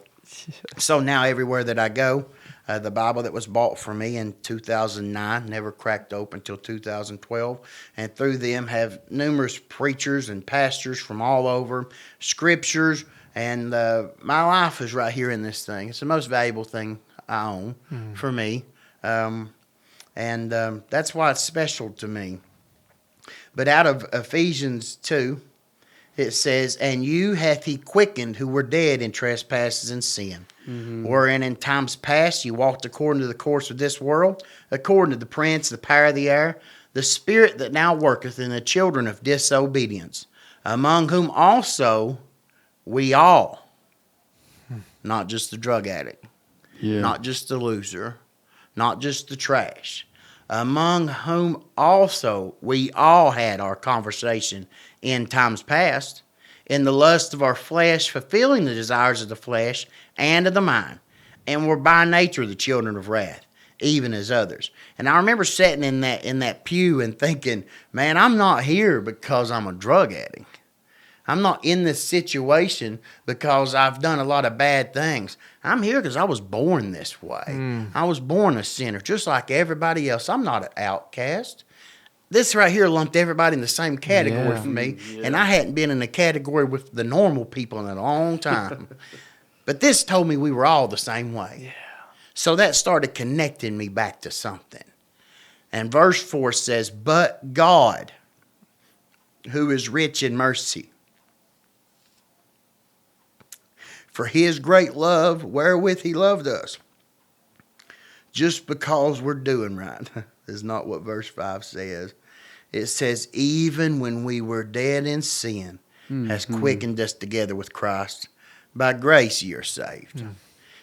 So now everywhere that I go, the Bible that was bought for me in 2009, never cracked open until 2012, and through them have numerous preachers and pastors from all over, scriptures, and my life is right here in this thing. It's the most valuable thing I own for me, and that's why it's special to me. But out of Ephesians 2, it says, and you hath he quickened who were dead in trespasses and sin. Wherein in times past you walked according to the course of this world, according to the prince, the power of the air, the spirit that now worketh in the children of disobedience, among whom also we all, not just the drug addict, not just the loser, not just the trash, among whom also we all had our conversation in times past, in the lust of our flesh, fulfilling the desires of the flesh and of the mind, and were by nature the children of wrath, even as others. And I remember sitting in that pew and thinking, man, I'm not here because I'm a drug addict. I'm not in this situation because I've done a lot of bad things. I'm here because I was born this way. I was born a sinner, just like everybody else. I'm not an outcast. This right here lumped everybody in the same category for me, and I hadn't been in a category with the normal people in a long time. But this told me we were all the same way. Yeah. So that started connecting me back to something. And verse 4 says, but God, who is rich in mercy, for his great love wherewith he loved us, just because we're doing right is not what verse 5 says. It says, even when we were dead in sin, has quickened us together with Christ. By grace you are saved.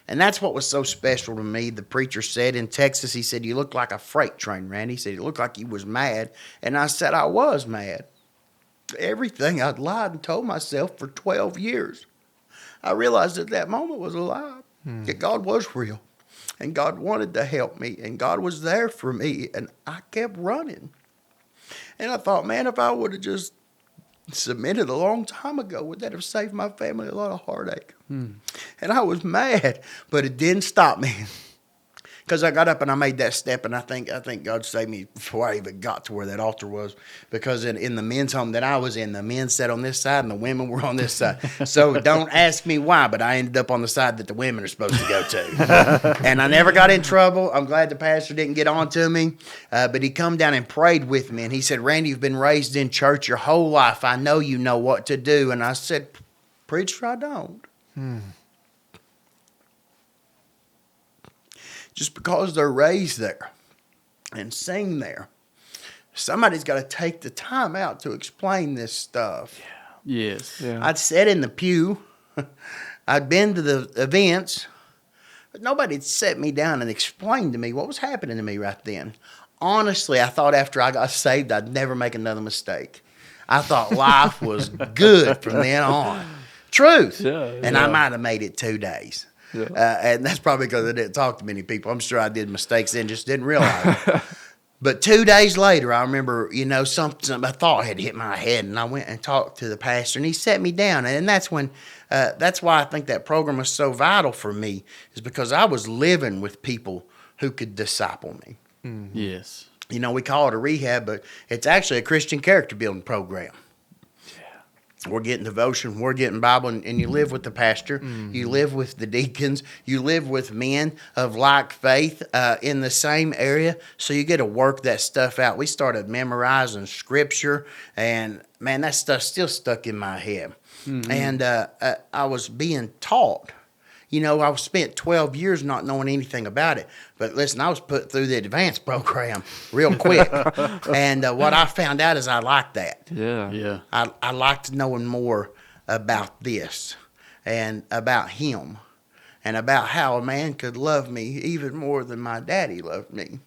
And that's what was so special to me. The preacher said in Texas, he said, you look like a freight train, Randy. He said, you look like you was mad. And I said, I was mad. Everything I'd lied and told myself for 12 years. I realized at that moment was a lie. That God was real. And God wanted to help me. And God was there for me. And I kept running. And I thought, man, if I would have just submitted a long time ago, would that have saved my family a lot of heartache? And I was mad, but it didn't stop me. Because I got up and I made that step, and I think God saved me before I even got to where that altar was. Because in the men's home that I was in, the men sat on this side and the women were on this side. So don't ask me why, but I ended up on the side that the women are supposed to go to. And I never got in trouble. I'm glad the pastor didn't get on to me. But he come down and prayed with me, and he said, Randy, you've been raised in church your whole life. I know you know what to do. And I said, preacher, I don't. Just because they're raised there and sing there, somebody's got to take the time out to explain this stuff. Yes. Yeah. I'd sat in the pew. I'd been to the events, but nobody'd set me down and explained to me what was happening to me right then. Honestly, I thought after I got saved, I'd never make another mistake. I thought life was good from then on. Truth. And I might have made it 2 days. And that's probably because I didn't talk to many people. I'm sure I did mistakes then, just didn't realize it. But 2 days later, I remember, something, a thought had hit my head, and I went and talked to the pastor, and he set me down. And that's when, that's why I think that program was so vital for me, is because I was living with people who could disciple me. Yes. We call it a rehab, but it's actually a Christian character building program. We're getting devotion, we're getting Bible, and you live with the pastor, you live with the deacons, you live with men of like faith in the same area, so you get to work that stuff out. We started memorizing scripture, and man, that stuff's still stuck in my head. And I was being taught. I spent 12 years not knowing anything about it. But listen, I was put through the advanced program real quick. And what I found out is I liked that. Yeah. I liked knowing more about this and about him and about how a man could love me even more than my daddy loved me.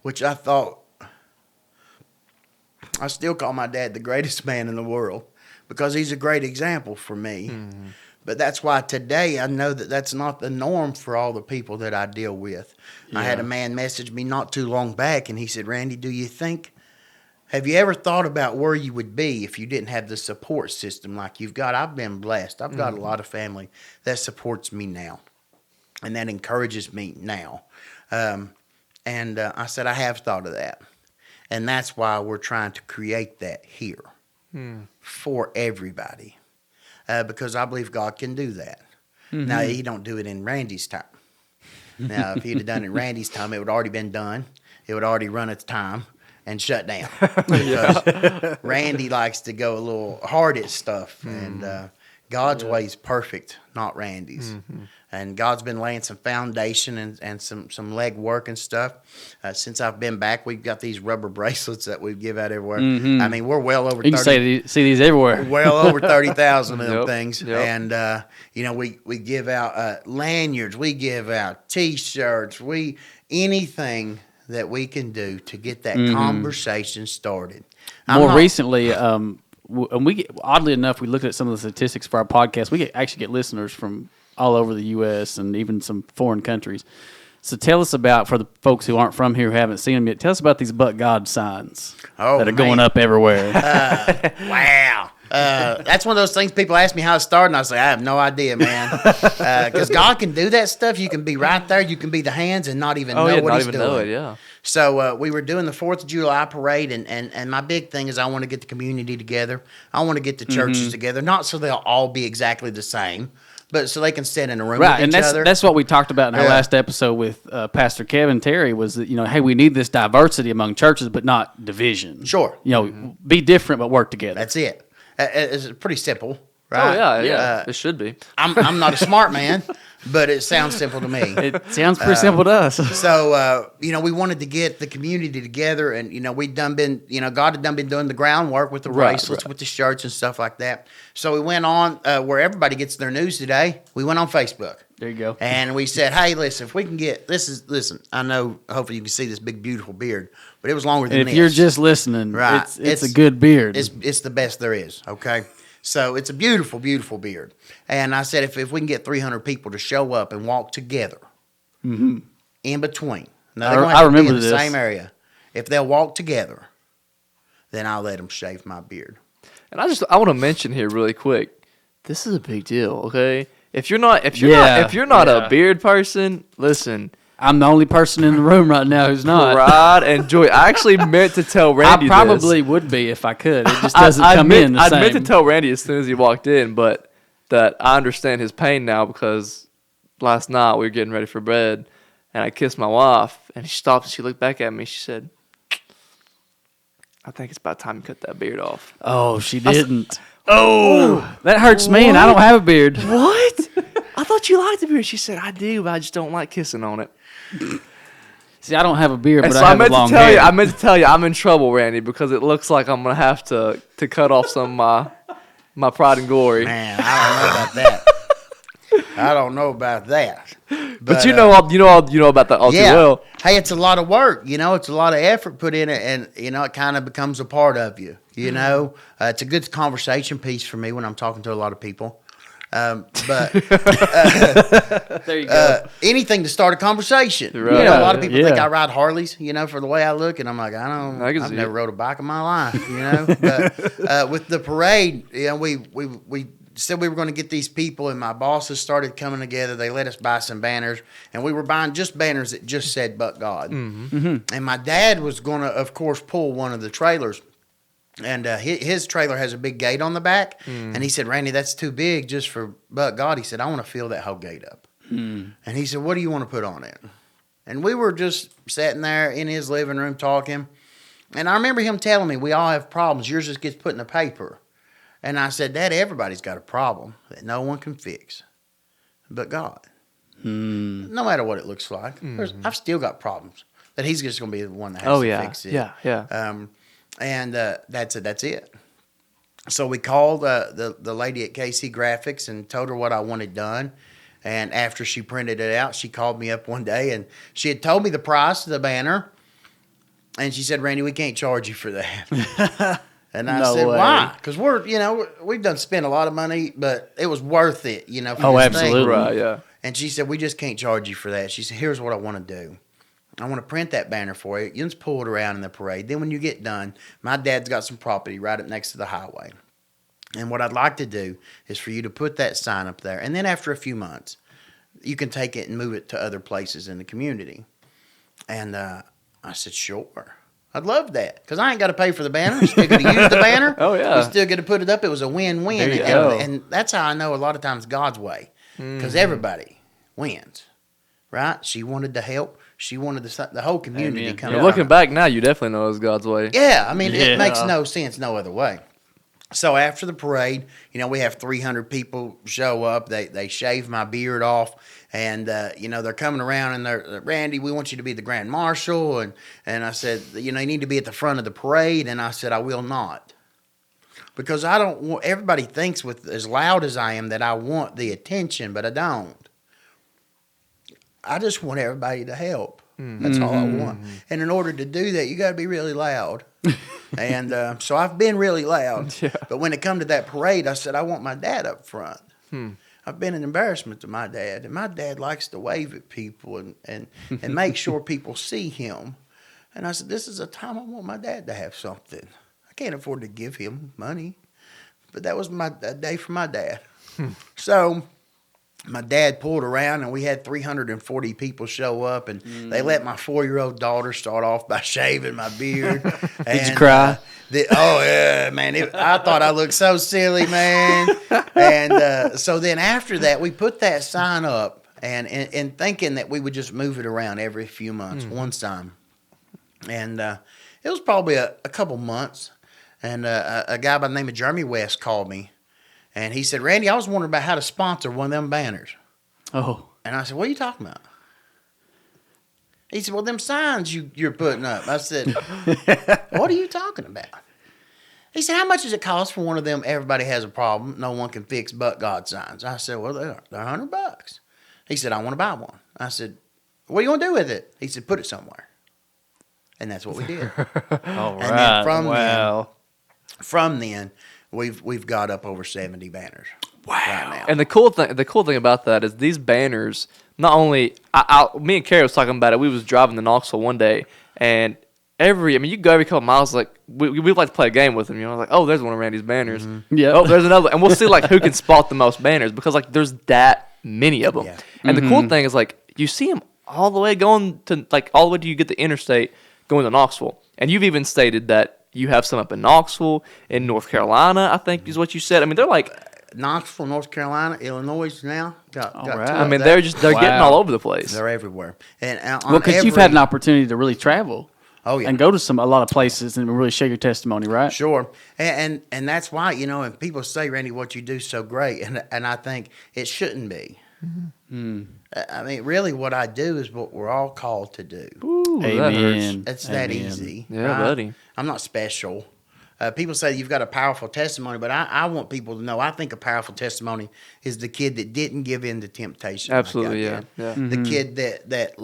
Which I thought, I still call my dad the greatest man in the world because he's a great example for me. But that's why today I know that that's not the norm for all the people that I deal with. I had a man message me not too long back, and he said, Randy, have you ever thought about where you would be if you didn't have the support system like you've got? I've been blessed. I've got a lot of family that supports me now, and that encourages me now. And I said, I have thought of that. And that's why we're trying to create that here for everybody. Because I believe God can do that. Now, he don't do it in Randy's time. Now, if he'd have done it in Randy's time, it would already been done. It would already run its time and shut down. Because Randy likes to go a little hard at stuff. And God's way is perfect, not Randy's. And God's been laying some foundation and some leg work and stuff. Since I've been back, we've got these rubber bracelets that we give out everywhere. I mean, we're well over 30. You can see these everywhere. Well over 30,000 of them things. And, we give out lanyards. We give out T-shirts. Anything that we can do to get that conversation started. Recently, and oddly enough, we looked at some of the statistics for our podcast. We actually get listeners from all over the U.S. and even some foreign countries. So tell us about, for the folks who aren't from here who haven't seen them yet, tell us about these But God signs that are going up everywhere. Wow. That's one of those things people ask me how it started, and I say, I have no idea, man. Because God can do that stuff. You can be right there. You can be the hands and not even know what he's doing. Know it, So we were doing the 4th of July parade, and my big thing is I want to get the community together. I want to get the churches together, not so they'll all be exactly the same, but so they can sit in a room with each other. That's what we talked about in our last episode with Pastor Kevin Terry was that, hey, we need this diversity among churches, but not division. Sure. Be different, but work together. That's it. It's pretty simple. right? Oh yeah. It should be. I'm not a smart man, but it sounds simple to me. It sounds pretty simple to us. So, we wanted to get the community together, and God had been doing the groundwork with the bracelets, with the shirts and stuff like that. So we went on where everybody gets their news today. We went on Facebook. There you go. And we said, hey, listen, if we can get listen, I know, hopefully you can see this big, beautiful beard, but it was longer than And this. if you're just listening, Right. it's a good beard. It's the best there is, okay? So it's a beautiful, beautiful beard. And I said, if we can get 300 people to show up and walk together in between. Now, they're going to have to be in the same area. If they'll walk together, then I'll let them shave my beard. And I want to mention here really quick, this is a big deal, okay? If you're not a beard person, listen. I'm the only person in the room right now who's not. Pride and joy. I actually meant to tell Randy I probably would be if I could. It just doesn't come in the same. I meant to tell Randy as soon as he walked in, but that I understand his pain now because last night we were getting ready for bed, and I kissed my wife, and she stopped and she looked back at me. She said, I think it's about time you cut that beard off. Oh, she didn't. That hurts me, and I don't have a beard. What? I thought you liked the beard. She said, I do, but I just don't like kissing on it. See, I don't have a beard, but so I have long hair. I meant to tell you, I'm in trouble, Randy, because it looks like I'm going to have to cut off some of my pride and glory. Man, I don't know about that. I don't know about that. But you know about that all too well. Hey, it's a lot of work. It's a lot of effort put in it, and it kind of becomes a part of you. It's a good conversation piece for me when I'm talking to a lot of people. But there you go. Anything to start a conversation. Right. A lot of people think I ride Harleys, for the way I look, and I'm like, I've never rode a bike in my life, But with the parade, we said we were going to get these people, and my bosses started coming together. They let us buy some banners, and we were buying just banners that just said "But God." Mm-hmm. And my dad was going to, of course, pull one of the trailers. And his trailer has a big gate on the back. And he said, Randy, that's too big just for But God. He said, I want to fill that whole gate up. And he said, what do you want to put on it? And we were just sitting there in his living room talking. And I remember him telling me, we all have problems. Yours just gets put in the paper. And I said, Dad, everybody's got a problem that no one can fix but God. No matter what it looks like. I've still got problems that he's just going to be the one that has to fix it. Yeah. And that's it. So we called the lady at KC Graphics and told her what I wanted done. And after she printed it out, she called me up one day, and she had told me the price of the banner. And she said, Randy, we can't charge you for that. And I said, why? Because we've spent a lot of money, but it was worth it, for this absolutely. thing. Right, yeah. And she said, we just can't charge you for that. She said, here's what I want to do. I want to print that banner for you. You just pull it around in the parade. Then when you get done, my dad's got some property right up next to the highway. And what I'd like to do is for you to put that sign up there. And then after a few months, you can take it and move it to other places in the community. And I said, sure. I'd love that because I ain't got to pay for the banner. Still get to use the banner. Oh, yeah. We still get to put it up. It was a win-win. There you go. And that's how I know a lot of times God's way because everybody wins, right? She wanted to help. She wanted the whole community to come out. Looking back now, you definitely know it's God's way. Yeah, I mean, it makes no sense no other way. So after the parade, we have 300 people show up. They shave my beard off, and they're coming around and they're, Randy, we want you to be the Grand Marshal, and I said, you need to be at the front of the parade, and I said, I will not, because I don't want. Everybody thinks with as loud as I am that I want the attention, but I don't. I just want everybody to help. That's all I want. And in order to do that, you got to be really loud. And so I've been really loud. Yeah. But when it come to that parade, I said, I want my dad up front. I've been an embarrassment to my dad. And my dad likes to wave at people and make sure people see him. And I said, this is a time I want my dad to have something. I can't afford to give him money. But that was a day for my dad. So my dad pulled around, and we had 340 people show up, and they let my 4-year-old daughter start off by shaving my beard. Did you cry? Oh, yeah, man. I thought I looked so silly, man. And so then after that, we put that sign up, and thinking that we would just move it around every few months, one time. And it was probably a couple months, and a guy by the name of Jeremy West called me. And he said, Randy, I was wondering about how to sponsor one of them banners. Oh. And I said, what are you talking about? He said, well, them signs you're putting up. I said, what are you talking about? He said, how much does it cost for one of them everybody has a problem, no one can fix but God signs? I said, well, they're $100. He said, I want to buy one. I said, what are you going to do with it? He said, put it somewhere. And that's what we did. All And then right. from then, we've got up over 70 banners. Wow. Right now. And the cool thing about that is these banners, not only, me and Carrie was talking about it, we was driving to Knoxville one day, and you go every couple miles, like, we like to play a game with them, like, oh, there's one of Randy's banners. Mm-hmm. Yeah. Oh, there's another, and we'll see, like, who can spot the most banners, because, like, there's that many of them. Yeah. And the cool thing is, like, you see them all the way going to, like, all the way to you get the interstate going to Knoxville. And you've even stated that you have some up in Knoxville, in North Carolina, I think is what you said. I mean, they're like Knoxville, North Carolina, Illinois now. Got right. I mean, they're getting all over the place. They're everywhere. And because you've had an opportunity to really travel. Oh, yeah. And go to a lot of places and really share your testimony, right? Sure. And that's why, and people say, Randy, what you do is so great. And I think it shouldn't be. Mm-hmm. I mean, really what I do is what we're all called to do. Ooh, that hurts. It's that easy. Yeah, right? buddy. I'm not special. People say you've got a powerful testimony, but I want people to know I think a powerful testimony is the kid that didn't give in to temptation. Absolutely, like yeah. Mm-hmm. The kid that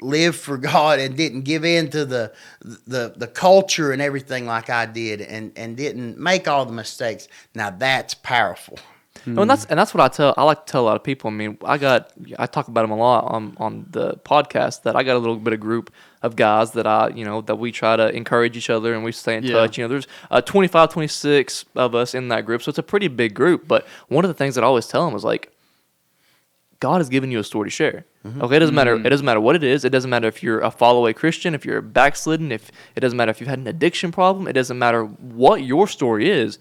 lived for God and didn't give in to the culture and everything like I did, and didn't make all the mistakes. Now that's powerful. Oh, and that's what I like to tell a lot of people. I mean, I talk about them a lot on the podcast, that I got a little bit of group of guys that that we try to encourage each other and we stay in touch. There's 25, 26 of us in that group, so it's a pretty big group. But one of the things that I always tell them is, like, God has given you a story to share. Mm-hmm. Okay, it doesn't matter. It doesn't matter what it is. It doesn't matter if you're a follow-away Christian, if you're backslidden, it doesn't matter if you've had an addiction problem. It doesn't matter what your story is.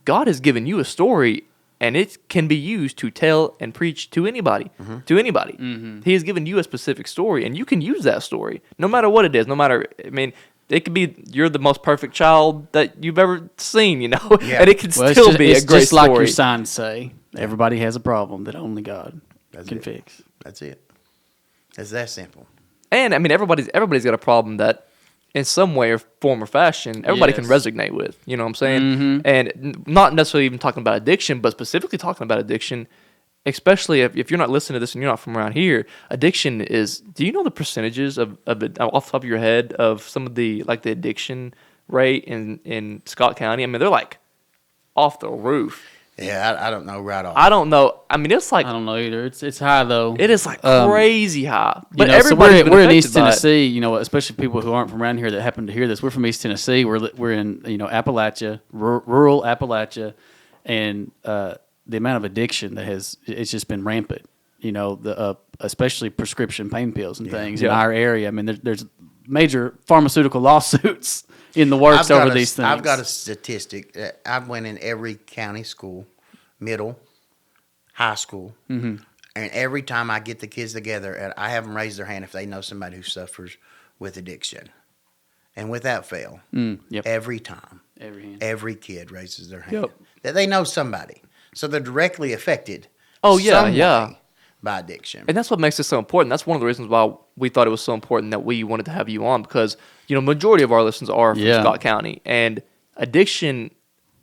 God has given you a story. And it can be used to tell and preach to anybody. Mm-hmm. To anybody. Mm-hmm. He has given you a specific story, and you can use that story, no matter what it is. It could be you're the most perfect child that you've ever seen, Yeah. And it can still be a great just story. Like your signs say, everybody has a problem that only God can fix. That's it. It's that simple. And, everybody's got a problem that, in some way or form or fashion, everybody can resonate with. You know what I'm saying? Mm-hmm. And not necessarily even talking about addiction, but specifically talking about addiction, especially if you're not listening to this and you're not from around here, addiction is, do you know the percentages of it off the top of your head of some of the addiction rate in Scott County? They're like off the roof. Yeah, I don't know right off. I don't know. It's like, I don't know either. It's high though. It is like crazy high. But so we're in East Tennessee. Especially people who aren't from around here that happen to hear this. We're from East Tennessee. We're in Appalachia, rural Appalachia, and the amount of addiction it's just been rampant. Especially prescription pain pills and things in our area. There's major pharmaceutical lawsuits in the works over these things. I've got a statistic. I've went in every county school, middle, high school, and every time I get the kids together, and I have them raise their hand if they know somebody who suffers with addiction. And without fail, every time, every kid raises their hand. That they know somebody. So they're directly affected by addiction. And that's what makes it so important. That's one of the reasons why we thought it was so important that we wanted to have you on, because majority of our listeners are from Scott County, and addiction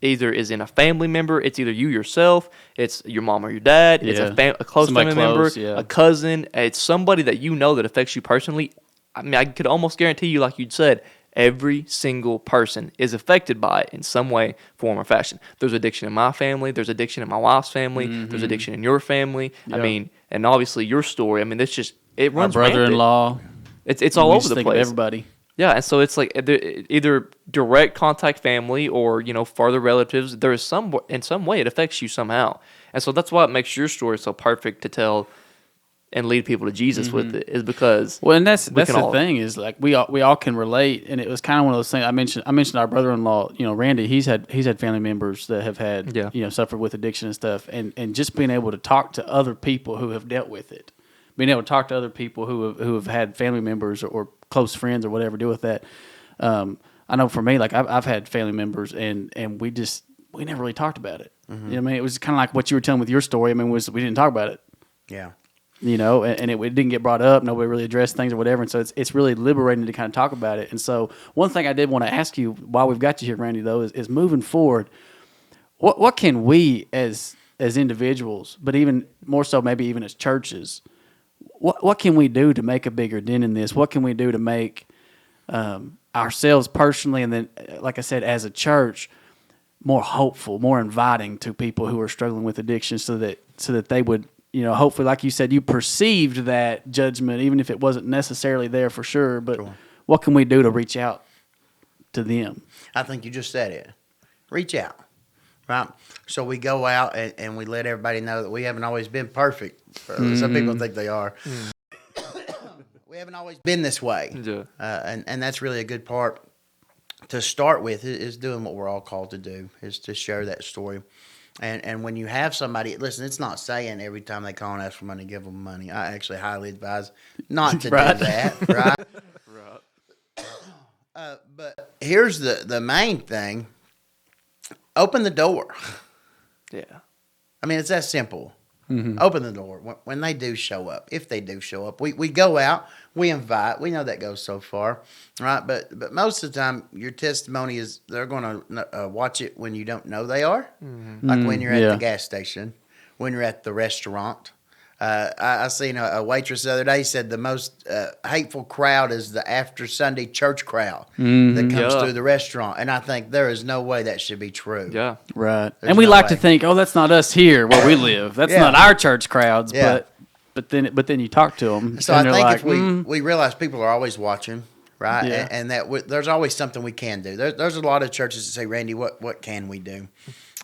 either is in a family member, it's either you yourself, it's your mom or your dad, it's a close family member, a cousin, it's somebody that that affects you personally. I could almost guarantee you, like you'd said, every single person is affected by it in some way, form, or fashion. There's addiction in my family. There's addiction in my wife's family. Mm-hmm. There's addiction in your family. Yep. And obviously your story. It's just, it runs rampant. Our brother-in-law. It's all over the place. Everybody. Yeah, and so it's like either direct contact family or further relatives. There is in some way it affects you somehow, and so that's why it makes your story so perfect to tell and lead people to Jesus with it, is because and that's the thing is, like, we all can relate, and it was kind of one of those things. I mentioned our brother-in-law, Randy. He's had family members that have had suffered with addiction and stuff, and just being able to talk to other people who have dealt with it, being able to talk to other people who have had family members or close friends or whatever deal with that. I know for me, like I've had family members, and we never really talked about it. You know what I mean? It was kind of like what you were telling with your story. I mean, we didn't talk about it. Yeah. You know, and it didn't get brought up. Nobody really addressed things or whatever. And so it's really liberating to kind of talk about it. And so one thing I did want to ask you while we've got you here, Randy, though, is moving forward, what can we as individuals, but even more so maybe even as churches, what can we do to make a bigger dent in this? What can we do to make ourselves personally, and then, like I said, as a church, more hopeful, more inviting to people who are struggling with addiction, so that they would, you know, hopefully, like you said, you perceived that judgment, even if it wasn't necessarily there for sure. But what can we do to reach out to them? I think you just said it. Reach out, right? So we go out and we let everybody know that we haven't always been perfect. Some people think they are. We haven't always been this way. Yeah. And that's really a good part to start with, is doing what we're all called to do, is to share that story. And when you have somebody, listen, it's not saying every time they call and ask for money, give them money. I actually highly advise not to do that, right? Right. But here's the main thing. Open the door. Yeah. I mean, it's that simple. Open the door when they do show up. If they do show up, we go out, we invite. We know that goes so far, right? But most of the time, your testimony is they're going to watch it when you don't know they are, like when you're at the gas station, when you're at the restaurant. I seen a waitress the other day said the most hateful crowd is the after Sunday church crowd that comes through the restaurant, and I think there is no way that should be true. Yeah, right. There's and we no like way. to think, oh, that's not us here where we live. That's not our church crowds. Yeah. But then you talk to them. So and I they're think like, if we realize people are always watching, right, Yeah. and that there's always something we can do. There's a lot of churches that say, Randy, what can we do?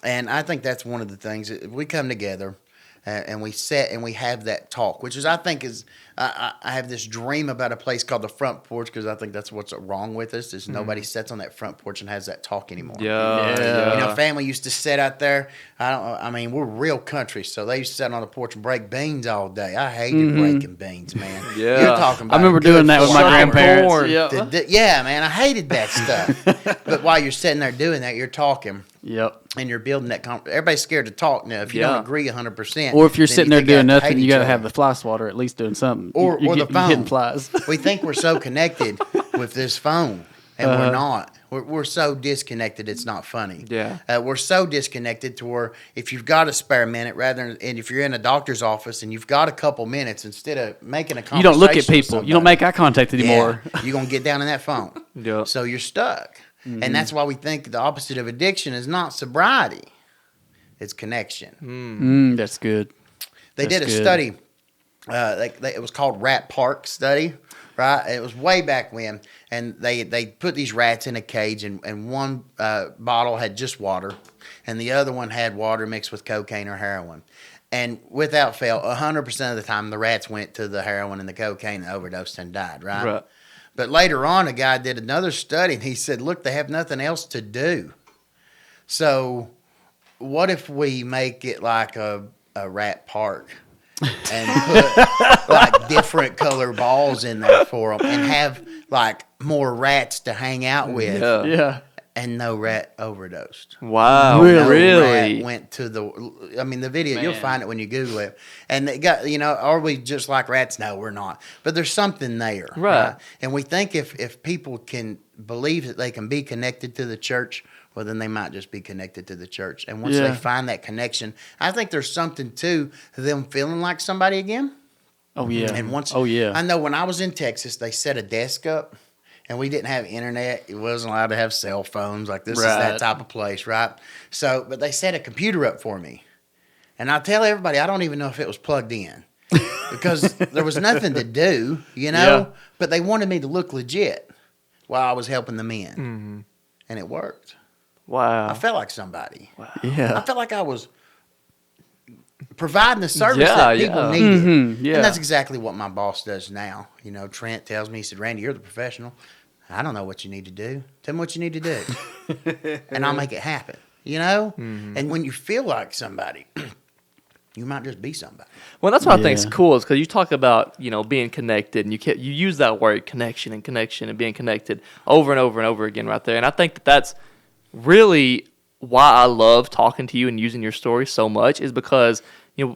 And I think that's one of the things. If we come together and we sit and we have that talk, which is, I think is, I have this dream about a place called the front porch, because I think that's what's wrong with us, is nobody sits on that front porch and has that talk anymore. Yeah. You know, family used to sit out there. I mean, we're real country, so they used to sit on the porch and break beans all day. I hated breaking beans, man. Yeah. You're talking about I remember good doing that with my flour. grandparents. corn. Yep. Yeah, man, I hated that stuff. But while you're sitting there doing that, you're talking. Yep. And you're building that. Everybody's scared to talk now. If you don't agree 100%, Or if you're then sitting you there think you doing have to nothing, hate you got to each have other. the fly swatter at least doing something. Or the you're phone. hitting flies. We think we're so connected with this phone, and we're not. We're so disconnected, it's not funny. Yeah. We're so disconnected to where if you've got a spare minute, and if you're in a doctor's office and you've got a couple minutes, instead of making a conversation, You don't look at with people. somebody, You don't make eye contact anymore. you're going to get down in that phone. Yeah. So you're stuck. And that's why we think the opposite of addiction is not sobriety. It's connection. That's good. They did a That's good. study. It was called Rat Park Study, right? It was way back when, and they put these rats in a cage, and one bottle had just water, and the other one had water mixed with cocaine or heroin. And without fail, 100% of the time, the rats went to the heroin and the cocaine and overdosed and died, right? Right. But later on, a guy did another study, and he said, look, they have nothing else to do. So what if we make it like a rat park and put like different color balls in there for them and have like more rats to hang out with, Yeah. and no rat overdosed. Wow. No Really? rat went to the video, you'll find it when you Google it. And they got, are we just like rats? No, we're not. But there's something there. Right. And we think if people can believe that they can be connected to the church, well, then they might just be connected to the church. And once they find that connection, I think there's something to them feeling like somebody again. Oh, yeah. And once, oh, yeah. I know when I was in Texas, they set a desk up, and we didn't have internet. It wasn't allowed to have cell phones. Like, this is that type of place, right? So, but they set a computer up for me. And I tell everybody, I don't even know if it was plugged in because there was nothing to do, Yeah. But they wanted me to look legit while I was helping them in. Mm-hmm. And it worked. Wow. I felt like somebody. Yeah. I felt like I was providing the service Yeah, that people yeah. needed. Mhm, yeah. And that's exactly what my boss does now. Trent tells me, he said, Randy, you're the professional. I don't know what you need to do. Tell me what you need to do. And I'll make it happen, Mm-hmm. And when you feel like somebody, you might just be somebody. Well, that's what I think is Yeah. cool, is because you talk about being connected, and you use that word connection and being connected over and over and over again right there, and I think that's really why I love talking to you and using your story so much is because,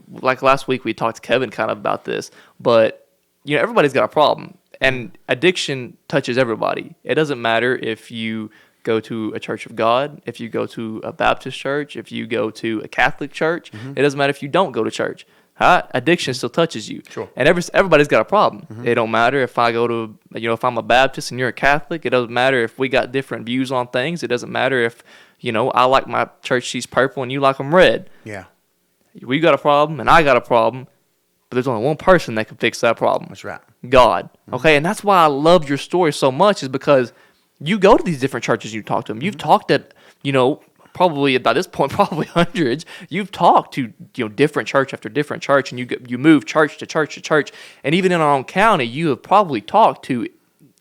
like last week we talked to Kevin kind of about this, but, everybody's got a problem. And addiction touches everybody. It doesn't matter if you go to a church of God, if you go to a Baptist church, if you go to a Catholic church. It doesn't matter if you don't go to church. Addiction still touches you. Sure. And everybody's got a problem. It don't matter if I go to, if I'm a Baptist and you're a Catholic. It doesn't matter if we got different views on things. It doesn't matter if, I like my church sheets purple and you like them red. Yeah. We got a problem and I got a problem, but there's only one person that can fix that problem. That's right. God. Okay, and that's why I love your story so much, is because you go to these different churches, you talk to them. You've talked at, probably by this point, probably hundreds. You've talked to, different church after different church, and you move church to church to church. And even in our own county, you have probably talked to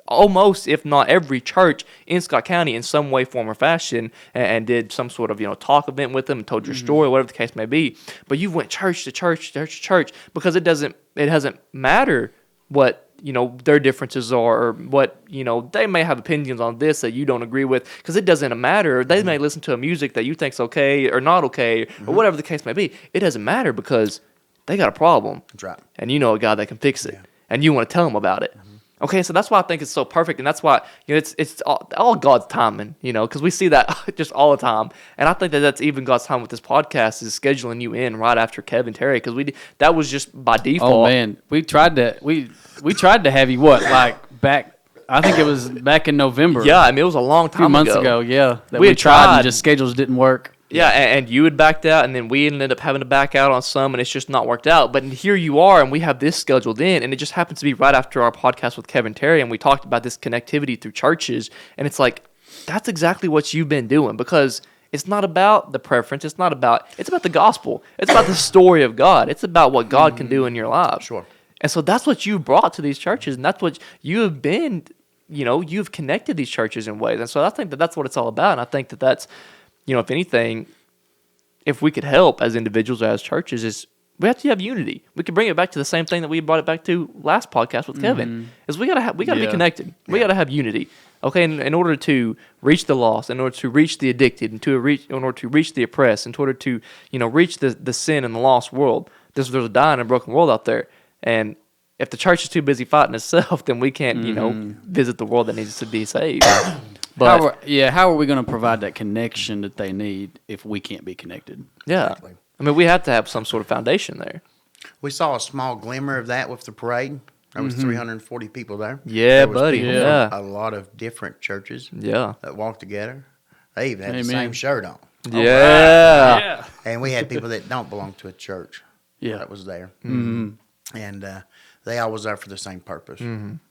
almost, if not every church in Scott County in some way, form, or fashion, and did some sort of, talk event with them and told your story, whatever the case may be. But you've went church to church to church to church, because it doesn't matter what, their differences are, or what, they may have opinions on this that you don't agree with, because it doesn't matter. They may listen to a music that you think's okay or not okay, or whatever the case may be. It doesn't matter, because they got a problem. That's right. And you know a guy that can fix it, and you want to tell them about it. Okay, so that's why I think it's so perfect, and that's why it's all God's timing, because we see that just all the time, and I think that's even God's time with this podcast, is scheduling you in right after Kevin Terry, because that was just by default. Oh man, we tried to have you back. I think it was back in November. Yeah, I mean, it was a long time a few months ago. Yeah, that we had tried, and just schedules didn't work. Yeah, and you had backed out, and then we ended up having to back out on some, and it's just not worked out. But here you are, and we have this scheduled in, and it just happens to be right after our podcast with Kevin Terry, and we talked about this connectivity through churches, and it's like, that's exactly what you've been doing, because it's not about the preference, it's about the gospel, it's about the story of God, it's about what God can do in your life. Sure. And so that's what you brought to these churches, and that's what you have been, you've connected these churches in ways, and so I think that's what it's all about, and I think that's, if anything, if we could help as individuals or as churches, is we have to have unity. We can bring it back to the same thing that we brought it back to last podcast with Kevin. Is we gotta be connected. We gotta have unity. Okay, in order to reach the lost, in order to reach the addicted, in order to reach the oppressed, in order to reach the sin in the lost world. There's a dying and broken world out there, and if the church is too busy fighting itself, then we can't visit the world that needs to be saved. But how are we going to provide that connection that they need if we can't be connected? Yeah. Exactly. I mean, we have to have some sort of foundation there. We saw a small glimmer of that with the parade. There was 340 people there. Yeah, there was buddy. people Yeah. from a lot of different churches Yeah. that walked together. They even had Amen. the same shirt on. Yeah. And we had people that don't belong to a church that was there. And they all was there for the same purpose,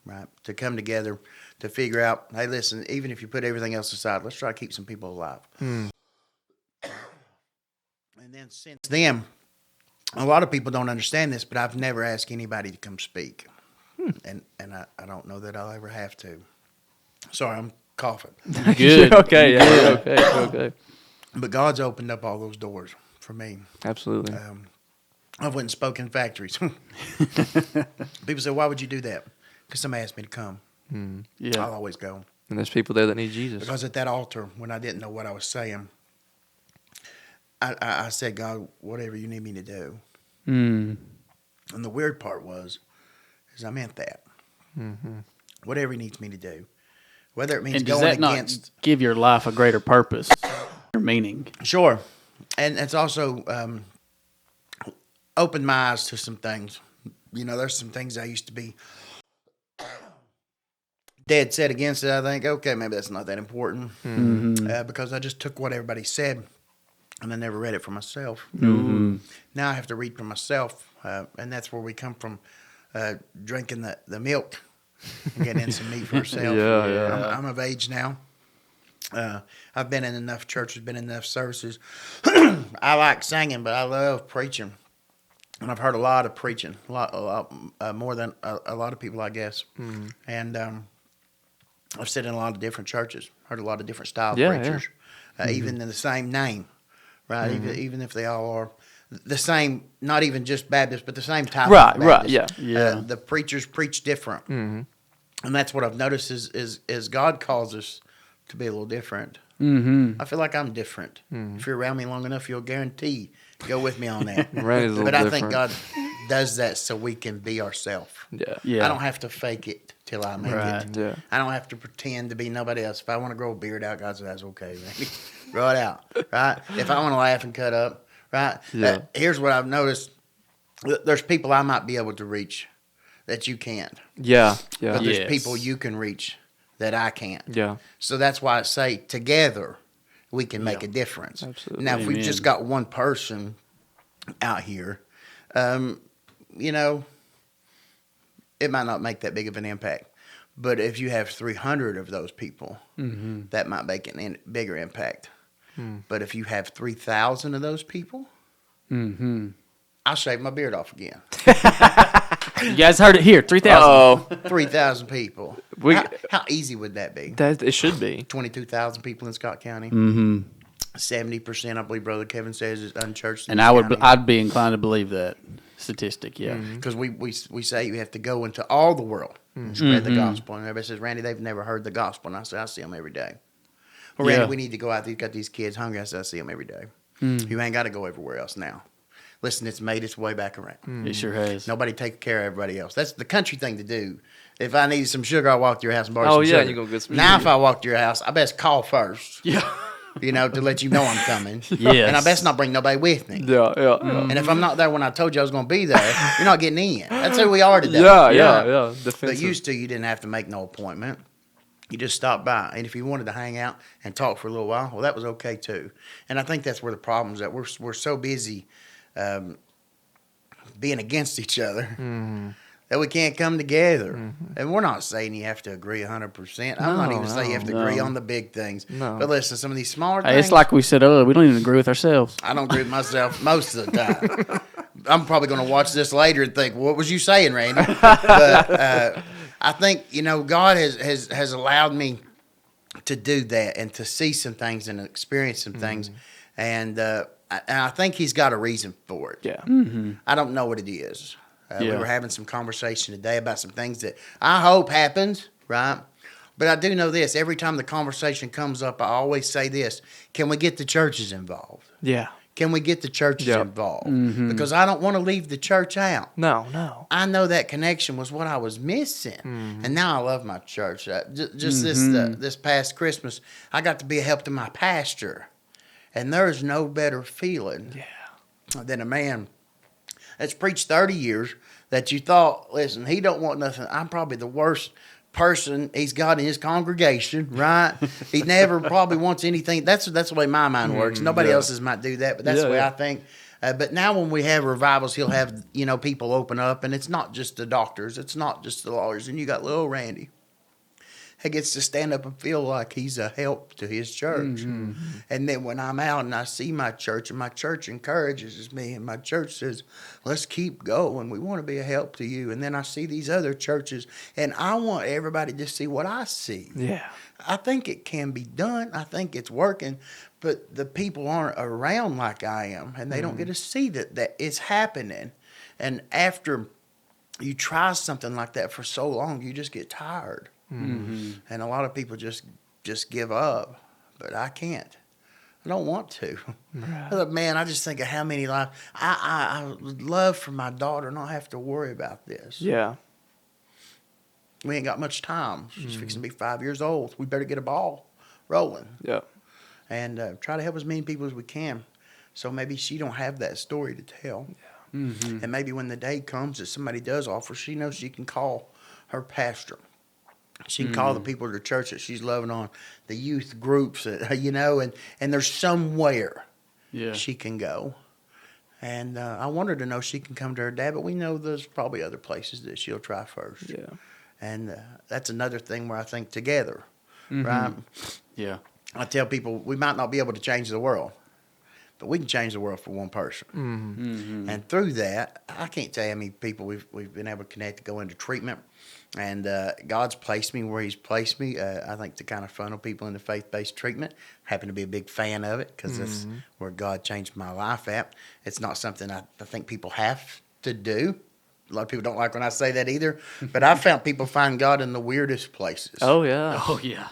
right? To come together, to figure out, hey, listen, even if you put everything else aside, let's try to keep some people alive. And then since then, a lot of people don't understand this, but I've never asked anybody to come speak. And I don't know that I'll ever have to. Sorry, I'm coughing. Good. Okay. Yeah. Okay. But God's opened up all those doors for me. Absolutely. I've went and spoken in factories. People say, why would you do that? Because somebody asked me to come. Yeah. I'll always go. And there's people there that need Jesus. Because at that altar, when I didn't know what I was saying, I said, God, whatever you need me to do. And the weird part is I meant that. Whatever he needs me to do. Whether it means And does going that against... not give your life a greater purpose or meaning? Sure. And it's also opened my eyes to some things. There's some things I used to be dead set against it. I think, okay, maybe that's not that important. Because I just took what everybody said and I never read it for myself. Now I have to read for myself. And that's where we come from, drinking the milk and getting in some meat for ourselves. I'm of age now. I've been in enough churches, been in enough services. I like singing, but I love preaching. And I've heard a lot of preaching, a lot more than a lot of people, I guess. And I've sat in a lot of different churches, heard a lot of different style preachers, even in the same name, right? Even if they all are the same, not even just Baptist, but the same type of Baptist. The preachers preach different. And that's what I've noticed is God calls us to be a little different. Mm-hmm. I feel like I'm different. If you're around me long enough, you'll guarantee go with me on that. Randy's a little But I different. think God does that so we can be ourselves. Yeah. Yeah. I don't have to fake it till I make Right. it. Yeah. I don't have to pretend to be nobody else. If I want to grow a beard out, God says, that's okay, Randy. Grow it out, right? If I want to laugh and cut up, right? Yeah. Here's what I've noticed. There's people I might be able to reach that you can't. Yeah. Yeah. But there's Yes. people you can reach that I can't. Yeah. So that's why I say together we can make a difference. Absolutely. Now, if we've Amen. just got one person out here, you know, it might not make that big of an impact. But if you have 300 of those people, that might make a bigger impact. But if you have 3,000 of those people, Mm-hmm. I'll shave my beard off again. You guys heard it here. 3,000. Oh, 3,000 people. We- how easy would that be? that it should be. 22,000 people in Scott County. Mm-hmm. 70%, I believe Brother Kevin says, is unchurched. And I'd be inclined to believe that statistic. Yeah. Because we say you have to go into all the world and spread the gospel. And everybody says, Randy, they've never heard the gospel. And I say, I see them every day. Well, Randy, Yeah. we need to go out there. You've got these kids hungry. I say, I see them every day. You ain't got to go everywhere else now. Listen, it's made its way back around. It sure has. Nobody take care of everybody else. That's the country thing to do. If I needed some sugar, I'll walk to your house and borrow Oh, some yeah, sugar. you gonna get some now, sugar. if I walk to your house, I best call first, Yeah. you know, to let you know I'm coming. Yes. And I best not bring nobody with me. Yeah. Yeah. Yeah. And if I'm not there when I told you I was going to be there, you're not getting in. That's who we are today. Yeah. Yeah. Yeah. Yeah. But Defensive. used to, you didn't have to make no appointment. You just stopped by. And if you wanted to hang out and talk for a little while, well, that was okay too. And I think that's where the problem's at. We're so busy being against each other that we can't come together. And we're not saying you have to agree 100%. I'm not even saying you have to agree on the big things. No. But listen, some of these smaller Hey, things, it's like we said earlier. We don't even agree with ourselves. I don't agree with myself most of the time. I'm probably going to watch this later and think, what was you saying, Randy? But I think, you know, God has allowed me to do that and to see some things and experience some things. And I think he's got a reason for it. Yeah. I don't know what it is. We Yeah. were having some conversation today about some things that I hope happens, right? But I do know this. Every time the conversation comes up, I always say this. Can we get the churches involved? Yeah. Can we get the churches Yep. involved? Because I don't want to leave the church out. No. No. I know that connection was what I was missing, and now I love my church. Just this past Christmas, I got to be a help to my pastor, and there is no better feeling than a man that's preached 30 years that you thought, listen, he don't want nothing. I'm probably the worst person he's got in his congregation, right? He never probably wants anything. That's the way my mind works. Nobody else's might do that, but that's the way I think. But now when we have revivals, he'll have, you know, people open up, and it's not just the doctors, it's not just the lawyers, and you got little Randy. He gets to stand up and feel like he's a help to his church. And then when I'm out and I see my church, and my church encourages me, and my church says, let's keep going. We want to be a help to you. And then I see these other churches, and I want everybody to see what I see. Yeah. I think it can be done. I think it's working. But the people aren't around like I am, and they don't get to see that it's happening. And after you try something like that for so long, you just get tired. And a lot of people just give up, but I can't. I don't want to. Right. Man, I just think of how many lives. I would love for my daughter not have to worry about this. Yeah. We ain't got much time. She's fixing to be 5 years old. We better get a ball rolling Yeah. and try to help as many people as we can. So maybe she don't have that story to tell. Yeah. And maybe when the day comes that somebody does offer, she knows she can call her pastor. She can call the people at her church that she's loving on, the youth groups, you know, and there's somewhere she can go. And I want her to know she can come to her dad, but we know there's probably other places that she'll try first. Yeah. And that's another thing where I think together, right? Yeah. I tell people we might not be able to change the world, but we can change the world for one person. And through that, I can't tell you how many people we've been able to connect to go into treatment. And God's placed me where he's placed me, I think, to kind of funnel people into faith-based treatment. Happen to be a big fan of it because that's where God changed my life at. It's not something I think people have to do. A lot of people don't like when I say that either. But I've found people find God in the weirdest places. Oh yeah. Oh, yeah.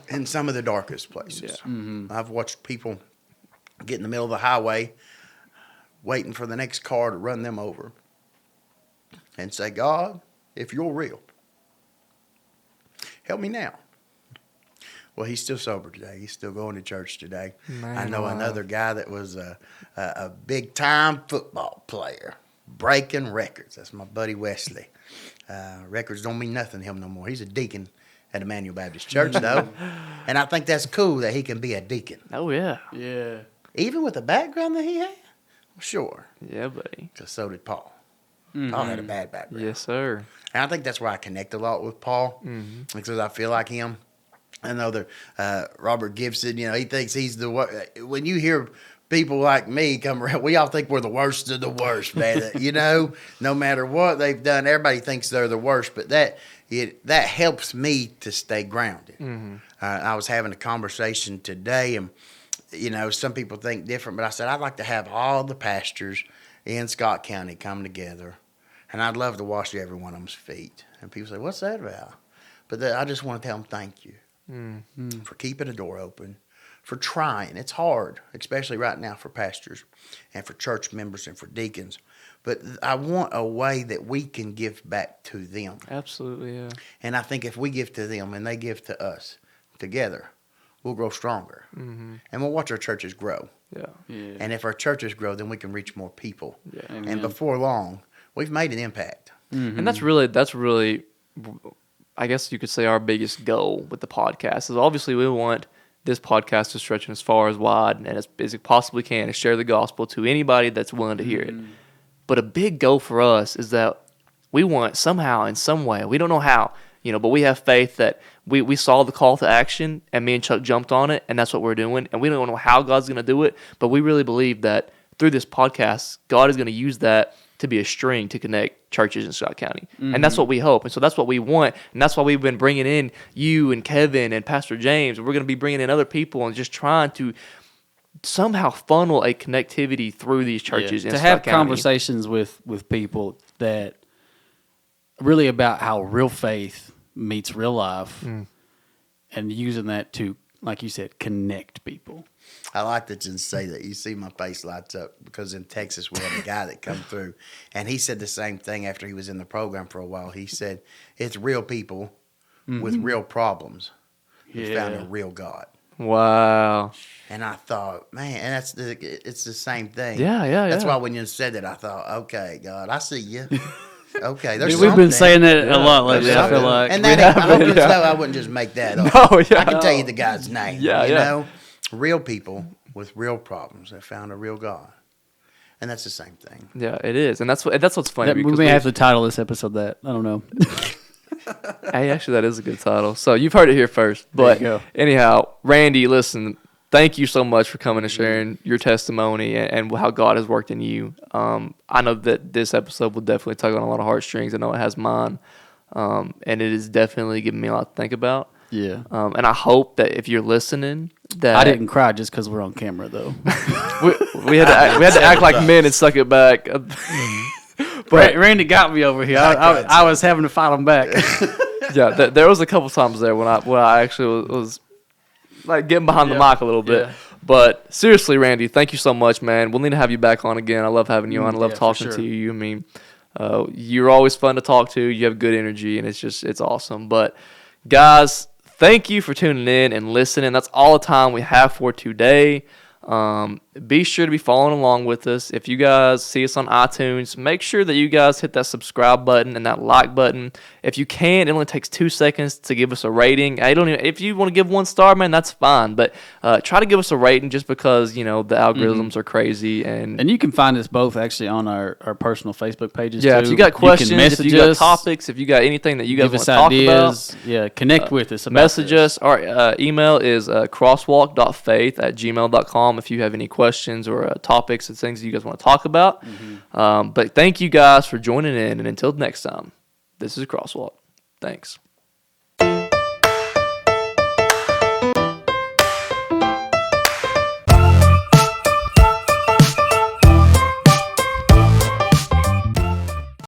in some of the darkest places. Yeah. Mm-hmm. I've watched people get in the middle of the highway waiting for the next car to run them over and say, God, if you're real, help me now. Well, he's still sober today. He's still going to church today. Man, I know wow. another guy that was a big-time football player, breaking records. That's my buddy Wesley. Records don't mean nothing to him no more. He's a deacon at Emmanuel Baptist Church, though. And I think that's cool that he can be a deacon. Oh, yeah. Yeah. Even with the background that he had? Sure. Yeah, buddy. Because so did Paul. Mm-hmm. Paul had a bad background. Yes, sir. And I think that's where I connect a lot with Paul, because I feel like him. I know that Robert Gibson, he thinks he's the worst. When you hear people like me come around, we all think we're the worst of the worst, man. No matter what they've done, everybody thinks they're the worst. But that helps me to stay grounded. I was having a conversation today, and some people think different, but I said I'd like to have all the pastors in Scott County come together, and I'd love to wash every one of them's feet. And people say, "What's that about?" But I just want to tell them thank you for keeping a door open, for trying. It's hard, especially right now for pastors and for church members and for deacons. But I want a way that we can give back to them. Absolutely, yeah. And I think if we give to them and they give to us together, we'll grow stronger. And we'll watch our churches grow. Yeah. Yeah. And if our churches grow, then we can reach more people. Yeah. Amen. And before long, we've made an impact. And that's really, I guess you could say, our biggest goal with the podcast is obviously we want this podcast to stretch as far as wide and as it possibly can to share the gospel to anybody that's willing to hear it. But a big goal for us is that we want somehow, in some way, we don't know how, but we have faith that we saw the call to action and me and Chuck jumped on it, and that's what we're doing. And we don't know how God's going to do it, but we really believe that through this podcast, God is going to use that to be a string to connect churches in Scott County. And that's what we hope. And so that's what we want. And that's why we've been bringing in you and Kevin and Pastor James. We're going to be bringing in other people and just trying to somehow funnel a connectivity through these churches in to Scott have County. conversations with people that really about how real faith meets real life and using that to, like you said, connect people. I like that you say that. You see my face lights up because in Texas we had a guy that come through, and he said the same thing after he was in the program for a while. He said, it's real people with real problems who found a real God. Wow. And I thought, man, and it's the same thing. Yeah. That's why when you said that, I thought, okay, God, I see you. Okay, there's We've been something. saying that a lot lately, I feel like. And that I hope it's so I wouldn't just make that up. No, yeah. I can tell you the guy's name. Yeah, you yeah. know? Real people with real problems that found a real God. And that's the same thing. Yeah, it is. And that's what's funny. We because may have to title this episode that. I don't know. Hey, actually, that is a good title. So you've heard it here first. But There you go. anyhow, Randy, listen, thank you so much for coming and sharing your testimony and how God has worked in you. I know that this episode will definitely tug on a lot of heartstrings. I know it has mine. And it is definitely giving me a lot to think about. Yeah. And I hope that if you're listening, that I didn't cry just because we're on camera, though. we had to act like men and suck it back. But Randy got me over here. I was having to fight him back. Yeah, there was a couple times there when I actually was like getting behind the mic a little bit. Yeah. But seriously, Randy, thank you so much, man. We'll need to have you back on again. I love having you on. I love Yeah, for talking sure. to you. I mean, you're always fun to talk to. You have good energy, and it's awesome. But guys, thank you for tuning in and listening. That's all the time we have for today. Be sure to be following along with us. If you guys see us on iTunes, make sure that you guys hit that subscribe button and that like button. If you can, it only takes 2 seconds to give us a rating. If you want to give 1 star, man, that's fine. But try to give us a rating just because, the algorithms are crazy. And And you can find us both actually on our personal Facebook pages. yeah, too. if you got questions, if you got us, topics, if you got anything that you guys give want us to talk ideas. about. Yeah, connect with us. About Message this. us. Our email is crosswalk.faith@gmail.com if you have any questions or topics and things that you guys want to talk about. But thank you guys for joining in. And until next time, this is Crosswalk. Thanks.